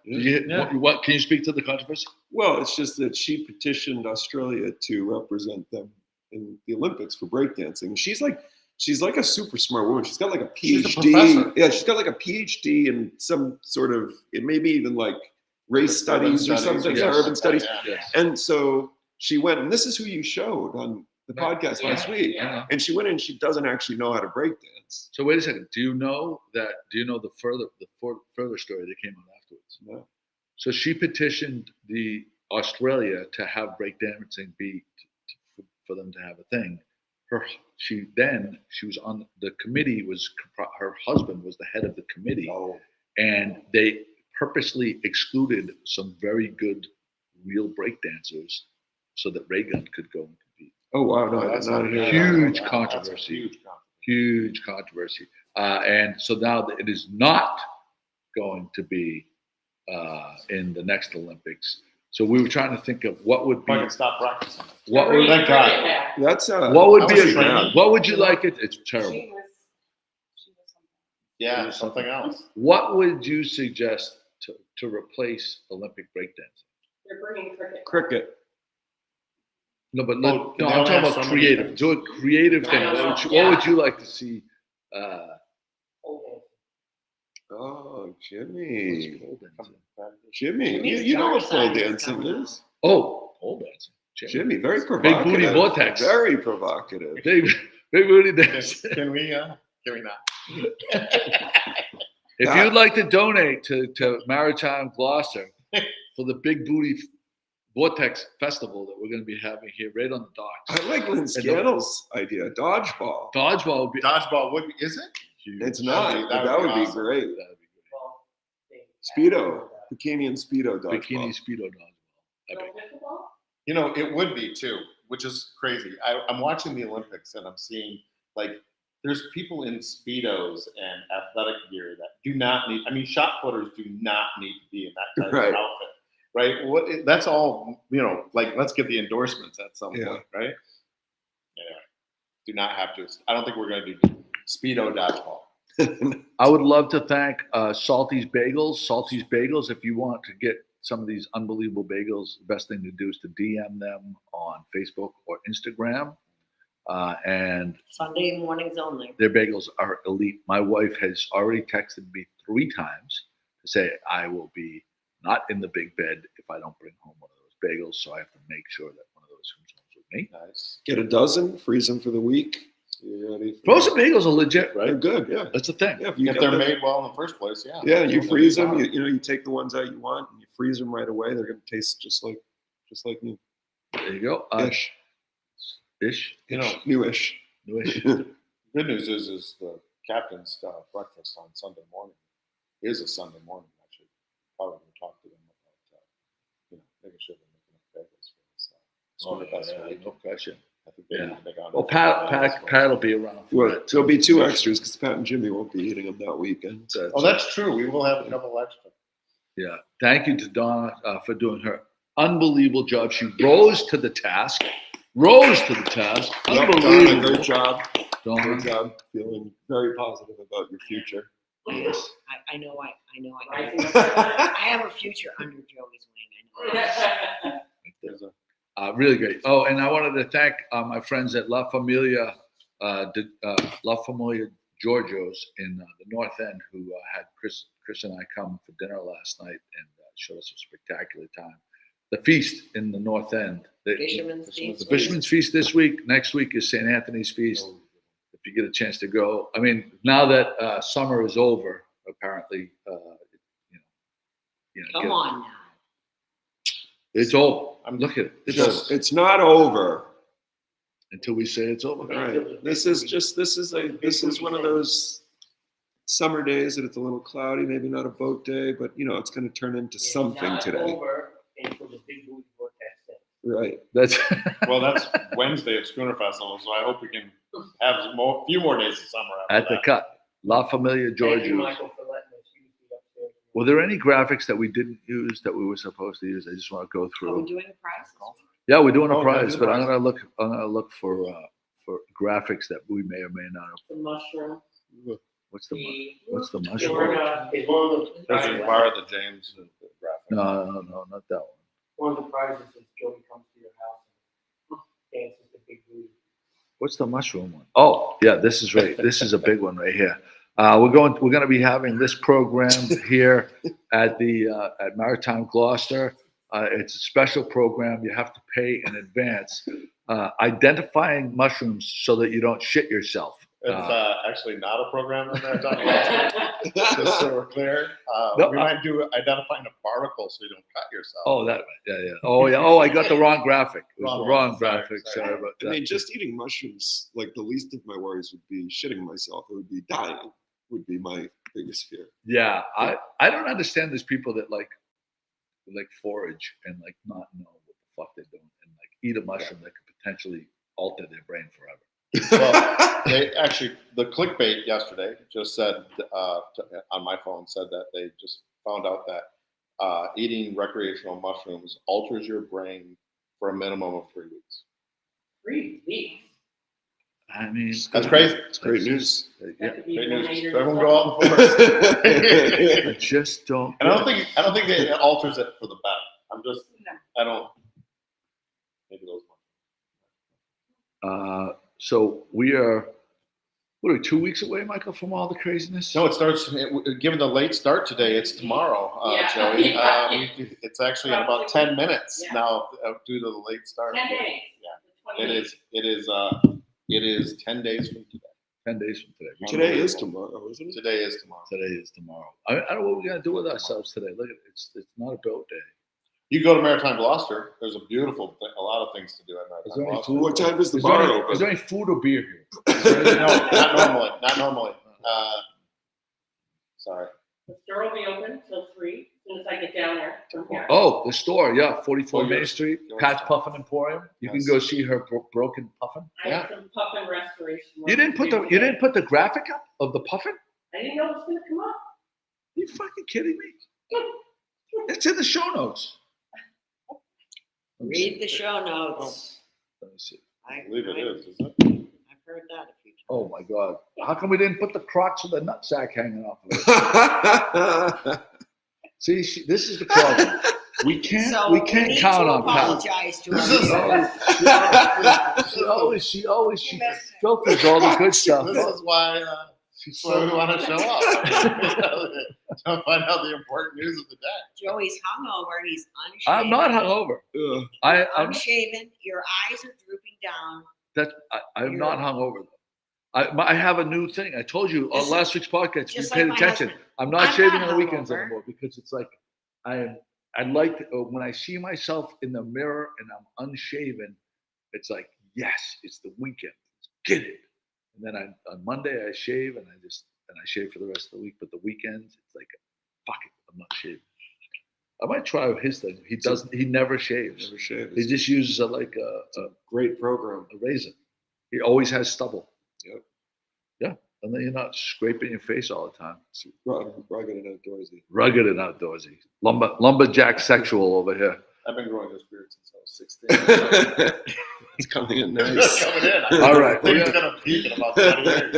[SPEAKER 5] Did you hear, what? Can you speak to the controversy?
[SPEAKER 3] Well, it's just that she petitioned Australia to represent them in the Olympics for breakdancing. She's like a super smart woman. She's got like a PhD.
[SPEAKER 2] She's a professor.
[SPEAKER 3] Yeah, she's got like a PhD in some sort of, it may be even like race studies or something,
[SPEAKER 2] yes.
[SPEAKER 3] urban studies.
[SPEAKER 2] Yeah.
[SPEAKER 3] And so she went, and this is who you showed on the podcast last week.
[SPEAKER 5] Yeah.
[SPEAKER 3] And she went in, she doesn't actually know how to break dance.
[SPEAKER 5] So wait a second. Do you know the further story that came out afterwards?
[SPEAKER 3] No.
[SPEAKER 5] So she petitioned the Australia to have breakdancing be for them to have a thing. She was on the committee. Her husband was the head of the committee, and they purposely excluded some very good real breakdancers so that Reagan could go and compete.
[SPEAKER 3] Oh wow, no,
[SPEAKER 2] that's
[SPEAKER 3] not
[SPEAKER 2] not
[SPEAKER 3] here.
[SPEAKER 5] Huge
[SPEAKER 2] That's
[SPEAKER 5] controversy.
[SPEAKER 2] huge.
[SPEAKER 5] Huge controversy. And so now it is not going to be in the next Olympics. So we were trying to think of what would be.
[SPEAKER 2] I can stop practicing.
[SPEAKER 5] What would,
[SPEAKER 2] Thank God.
[SPEAKER 3] That's
[SPEAKER 5] what would
[SPEAKER 2] That
[SPEAKER 5] be
[SPEAKER 2] was
[SPEAKER 5] a,
[SPEAKER 2] training.
[SPEAKER 5] what would you like it? It's terrible.
[SPEAKER 10] She was something.
[SPEAKER 2] Yeah, something else.
[SPEAKER 5] What would you suggest to replace Olympic breakdancing?
[SPEAKER 9] They're bringing cricket.
[SPEAKER 3] cricket.
[SPEAKER 5] No, but
[SPEAKER 2] Oh,
[SPEAKER 5] no,
[SPEAKER 2] they
[SPEAKER 5] I'm
[SPEAKER 2] only
[SPEAKER 5] talking
[SPEAKER 2] have
[SPEAKER 5] about
[SPEAKER 2] so many
[SPEAKER 5] creative.
[SPEAKER 2] things.
[SPEAKER 5] Do a creative
[SPEAKER 9] I
[SPEAKER 5] thing.
[SPEAKER 9] don't know.
[SPEAKER 5] What would you like to see?
[SPEAKER 3] Oh,
[SPEAKER 5] What's
[SPEAKER 3] Jimmy.
[SPEAKER 5] pole dancing?
[SPEAKER 3] Jimmy,
[SPEAKER 4] Jimmy's
[SPEAKER 3] you know what
[SPEAKER 4] dark
[SPEAKER 3] pole
[SPEAKER 4] side is
[SPEAKER 3] dancing
[SPEAKER 4] coming
[SPEAKER 3] is.
[SPEAKER 5] Oh, pole dancing.
[SPEAKER 3] Jimmy, very
[SPEAKER 5] Big
[SPEAKER 3] provocative.
[SPEAKER 5] booty vortex.
[SPEAKER 3] Very provocative.
[SPEAKER 5] Big booty dance.
[SPEAKER 2] Can we not?
[SPEAKER 5] If you'd like to donate to Maritime Gloucester for the Big Booty Vortex Festival that we're going to be having here right on the docks.
[SPEAKER 3] I like Lynn Scannell's idea. Dodgeball.
[SPEAKER 5] Dodgeball would be
[SPEAKER 2] Dodgeball would be, is it?
[SPEAKER 5] huge.
[SPEAKER 3] It's not,
[SPEAKER 2] That'd be-
[SPEAKER 3] but
[SPEAKER 2] that
[SPEAKER 3] that
[SPEAKER 2] would
[SPEAKER 3] would
[SPEAKER 2] be
[SPEAKER 3] be
[SPEAKER 2] awesome.
[SPEAKER 3] great.
[SPEAKER 5] That'd be
[SPEAKER 3] Speedo. Bikini and Speedo dodgeball.
[SPEAKER 5] Bikini Speedo dodgeball. That'd be-
[SPEAKER 9] Pickleball?
[SPEAKER 2] You know, it would be too, which is crazy. I'm watching the Olympics and I'm seeing like there's people in Speedos and athletic gear that do not need, I mean, shot putters do not need to be in that type
[SPEAKER 3] Right.
[SPEAKER 2] of outfit, right? That's all, like let's get the endorsements at some
[SPEAKER 3] Yeah.
[SPEAKER 2] point, right? Yeah. Do not have to. I don't think we're going to do Speedo dodgeball.
[SPEAKER 5] I would love to thank Salty's Bagels. Salty's Bagels, if you want to get some of these unbelievable bagels, the best thing to do is to DM them on Facebook or Instagram. And
[SPEAKER 4] Sunday mornings only.
[SPEAKER 5] their bagels are elite. My wife has already texted me 3 times to say I will be not in the big bed if I don't bring home one of those bagels. So I have to make sure that one of those comes home with me.
[SPEAKER 2] Nice.
[SPEAKER 3] Get a dozen, freeze them for the week. You're ready for
[SPEAKER 5] Frozen bagels are legit,
[SPEAKER 3] They're
[SPEAKER 5] right?
[SPEAKER 3] good, yeah.
[SPEAKER 5] That's the thing.
[SPEAKER 3] Yeah, if you
[SPEAKER 2] If
[SPEAKER 3] get
[SPEAKER 2] they're
[SPEAKER 3] them-
[SPEAKER 2] made well in the first place, yeah.
[SPEAKER 3] Yeah, you
[SPEAKER 2] Absolutely.
[SPEAKER 3] freeze them. You take the ones out you want, and you freeze them right away. They're going to taste just like new.
[SPEAKER 5] There you go.
[SPEAKER 3] Ish.
[SPEAKER 5] Ish.
[SPEAKER 3] Newish.
[SPEAKER 5] Newish.
[SPEAKER 2] Good news is the captain's breakfast on Sunday morning is a Sunday morning. I should probably talk to them sure they're making bagels for us. Schooner Fest week.
[SPEAKER 5] No question.
[SPEAKER 2] I think they need to make on
[SPEAKER 5] Well,
[SPEAKER 2] it.
[SPEAKER 5] Pat will be around. For
[SPEAKER 3] Well,
[SPEAKER 5] that,
[SPEAKER 3] there'll
[SPEAKER 5] too.
[SPEAKER 3] be 2 extras because Pat and Jimmy won't be eating them that weekend. So
[SPEAKER 2] Oh, that's true. We will have a couple extra.
[SPEAKER 5] Yeah. Thank you to Donna for doing her unbelievable job. She rose to the task.
[SPEAKER 3] Yep, Donna,
[SPEAKER 5] Unbelievable.
[SPEAKER 3] great job.
[SPEAKER 5] Donna.
[SPEAKER 3] Great job. Feeling very positive about your future.
[SPEAKER 4] Yes. I know. I have a future under Joey's wing. I know.
[SPEAKER 2] There's a
[SPEAKER 5] Really great. Oh, and I wanted to thank my friends at La Familia Giorgio's in the North End who had Chris and I come for dinner last night and showed us a spectacular time. The feast in the North End.
[SPEAKER 4] Fisherman's Feast.
[SPEAKER 5] The Fisherman's Feast this week. Next week is St. Anthony's Feast. If you get a chance to go. I mean, now that summer is over, apparently,
[SPEAKER 4] Come on now.
[SPEAKER 5] It's over. Look at it. It's over.
[SPEAKER 3] It's not over.
[SPEAKER 5] Until we say it's over.
[SPEAKER 3] All right. This is one of those summer days that it's a little cloudy, maybe not a boat day, but it's going to turn into something
[SPEAKER 6] Not
[SPEAKER 3] today.
[SPEAKER 6] over until the big booty vortex hits.
[SPEAKER 3] Right.
[SPEAKER 5] That's
[SPEAKER 2] well, that's Wednesday at Schooner Festival, so I hope we can have a few more days of summer
[SPEAKER 5] at the cut. La Familia
[SPEAKER 6] Thank you,
[SPEAKER 5] Giorgio's.
[SPEAKER 6] Michael, for letting us use the upstairs.
[SPEAKER 5] Were there any graphics that we didn't use that we were supposed to use? I just want to go
[SPEAKER 4] Are we
[SPEAKER 5] through.
[SPEAKER 4] doing a prize?
[SPEAKER 5] Yeah, we're doing a
[SPEAKER 2] Oh,
[SPEAKER 5] prize,
[SPEAKER 2] yeah,
[SPEAKER 5] but
[SPEAKER 2] prize.
[SPEAKER 5] I'm gonna look for graphics that we may or may not have.
[SPEAKER 6] The mushroom.
[SPEAKER 5] What's the
[SPEAKER 6] The
[SPEAKER 5] mushroom?
[SPEAKER 6] Florida is one of the
[SPEAKER 2] That's
[SPEAKER 6] prizes.
[SPEAKER 2] Bar the James graphic.
[SPEAKER 5] No, not that one.
[SPEAKER 6] One of the prizes is Joey comes to your house and dances the big booty.
[SPEAKER 5] What's the mushroom one? Oh, yeah, this is right. This is a big one right here. We're going to be having this program here at Maritime Gloucester. It's a special program. You have to pay in advance. Identifying mushrooms so that you don't shit yourself.
[SPEAKER 2] It's actually not a program in there. Just so we're clear.
[SPEAKER 5] No,
[SPEAKER 2] we might do identifying a particle so you don't cut yourself.
[SPEAKER 5] Oh, that right. Yeah. Oh, yeah. Oh, I got the wrong graphic. It was
[SPEAKER 2] Wrong
[SPEAKER 5] the wrong
[SPEAKER 2] one. Sorry,
[SPEAKER 5] graphic.
[SPEAKER 2] sorry.
[SPEAKER 5] Sorry about
[SPEAKER 3] I
[SPEAKER 5] that.
[SPEAKER 3] mean, just eating mushrooms, like the least of my worries would be shitting myself. It would be dying. Would be my biggest fear.
[SPEAKER 5] Yeah, I don't understand these people that like forage and like not know what the fuck they're doing and like eat a mushroom that could potentially alter their brain forever.
[SPEAKER 2] Well, they actually, the clickbait yesterday just said on my phone said that they just found out that eating recreational mushrooms alters your brain for a minimum of 3 weeks.
[SPEAKER 6] 3 weeks.
[SPEAKER 5] I mean,
[SPEAKER 2] That's crazy.
[SPEAKER 3] It's great news.
[SPEAKER 5] Yeah,
[SPEAKER 6] That could be
[SPEAKER 2] Great news.
[SPEAKER 6] donated
[SPEAKER 2] So
[SPEAKER 6] or
[SPEAKER 2] everyone go out and
[SPEAKER 5] I
[SPEAKER 2] force.
[SPEAKER 5] just don't.
[SPEAKER 2] And I don't think it alters it for the better. I don't. Maybe those ones.
[SPEAKER 5] So we are. What are we, 2 weeks away, Michael, from all the craziness?
[SPEAKER 2] No, it starts. Given the late start today, it's tomorrow,
[SPEAKER 9] Yeah.
[SPEAKER 2] Joey.
[SPEAKER 9] Yeah.
[SPEAKER 2] It's actually in about 10 minutes
[SPEAKER 9] Yeah.
[SPEAKER 2] now due to the late start.
[SPEAKER 9] 10 days.
[SPEAKER 2] Yeah, it is 10 days from today.
[SPEAKER 5] 10 days from today.
[SPEAKER 3] Today is tomorrow, isn't it?
[SPEAKER 2] Today is tomorrow.
[SPEAKER 5] Today is tomorrow. I don't know what we're gonna do with ourselves today. Look at it. It's not a boat day.
[SPEAKER 2] You go to Maritime Gloucester. There's a beautiful, a lot of things to do at
[SPEAKER 5] Is there
[SPEAKER 2] Maritime
[SPEAKER 5] any
[SPEAKER 2] Gloucester.
[SPEAKER 5] food?
[SPEAKER 3] What time does the
[SPEAKER 5] Is there
[SPEAKER 3] bar
[SPEAKER 5] any-
[SPEAKER 3] open?
[SPEAKER 5] Is there any food or beer here?
[SPEAKER 2] No, not normally. Not normally. Sorry.
[SPEAKER 9] The store will be open till 3 as soon as I get down there from here.
[SPEAKER 5] Oh, the store, yeah, 44
[SPEAKER 2] Oh,
[SPEAKER 5] Main
[SPEAKER 2] yours.
[SPEAKER 5] Street,
[SPEAKER 2] Yours.
[SPEAKER 5] Pat's Puffin Emporium. You can
[SPEAKER 2] Yes.
[SPEAKER 5] go see her broken puffin.
[SPEAKER 9] I have some puffin restoration.
[SPEAKER 5] You
[SPEAKER 9] work
[SPEAKER 5] didn't
[SPEAKER 9] to
[SPEAKER 5] put
[SPEAKER 9] do
[SPEAKER 5] the
[SPEAKER 9] today.
[SPEAKER 5] graphic up of the puffin?
[SPEAKER 9] I didn't know it was gonna come up.
[SPEAKER 5] You fucking kidding me? It's in the show notes.
[SPEAKER 4] Read the show notes.
[SPEAKER 5] Let me see.
[SPEAKER 2] I believe it is, isn't it?
[SPEAKER 4] I've heard that a few times.
[SPEAKER 5] Oh my God! How come we didn't put the Crocs with the nutsack hanging off of it? See, this is the problem. We can't
[SPEAKER 4] So
[SPEAKER 5] we can't
[SPEAKER 4] need
[SPEAKER 5] count
[SPEAKER 4] to
[SPEAKER 5] on Pat.
[SPEAKER 4] apologize to
[SPEAKER 2] This is-
[SPEAKER 4] our
[SPEAKER 5] She filters all the good stuff.
[SPEAKER 2] This is why
[SPEAKER 5] She's
[SPEAKER 2] we want to show up. To find out the important news of the day.
[SPEAKER 4] Joey's hungover. He's unshaven.
[SPEAKER 5] I'm not hungover.
[SPEAKER 3] Ugh.
[SPEAKER 5] I'm
[SPEAKER 4] unshaven. Your eyes are drooping down.
[SPEAKER 5] I'm not hungover though. I have a new thing. I told you on
[SPEAKER 4] Just-
[SPEAKER 5] last week's podcast. You
[SPEAKER 4] just
[SPEAKER 5] paid
[SPEAKER 4] like my
[SPEAKER 5] attention.
[SPEAKER 4] husband.
[SPEAKER 5] I'm not
[SPEAKER 4] I'm
[SPEAKER 5] shaving
[SPEAKER 4] not
[SPEAKER 5] on the weekends
[SPEAKER 4] hungover.
[SPEAKER 5] anymore because it's like I like when I see myself in the mirror and I'm unshaven. It's like yes, it's the weekend. Let's get it. And then on Monday I shave and I shave for the rest of the week. But the weekends it's like fuck it, I'm not shaving. I might try his thing. He doesn't. He never shaves.
[SPEAKER 3] Never shave.
[SPEAKER 5] He just uses a
[SPEAKER 3] Great program.
[SPEAKER 5] razor. He always has stubble.
[SPEAKER 3] Yep.
[SPEAKER 5] Yeah, and then you're not scraping your face all the time.
[SPEAKER 3] It's rugged and outdoorsy.
[SPEAKER 5] Rugged and outdoorsy. Lumberjack sexual over here.
[SPEAKER 2] I've been growing this beard since I was 16.
[SPEAKER 3] It's coming in
[SPEAKER 2] It's
[SPEAKER 3] nice.
[SPEAKER 2] coming in.
[SPEAKER 5] All right.
[SPEAKER 2] Things are gonna peak in about 20 years.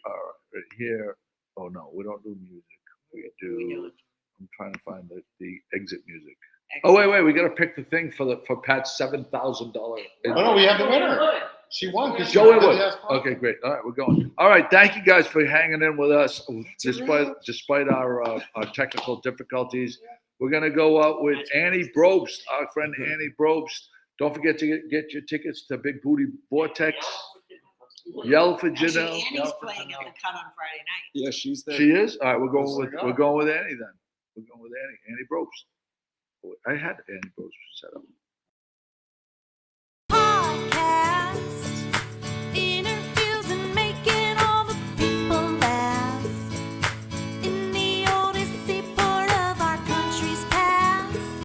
[SPEAKER 5] All right, right here. Oh no, we don't do music. We do. I'm trying to find the exit music. Oh wait, we got to pick the thing for Pat's $7,000.
[SPEAKER 2] Oh no, we have the winner. She won because
[SPEAKER 5] Joey Wood. Okay, great. All right, we're going. All right, thank you guys for hanging in with us despite our technical difficulties. We're gonna go out with Annie Brobst, our friend Annie Brobst. Don't forget to get your tickets to Big Booty Vortex. Yell for Janelle.
[SPEAKER 4] Annie's playing at the Cut on Friday night.
[SPEAKER 3] Yeah, she's there.
[SPEAKER 5] She is. All right, we're going with Annie then. We're going with Annie Brobst. I had Annie Brobst set up.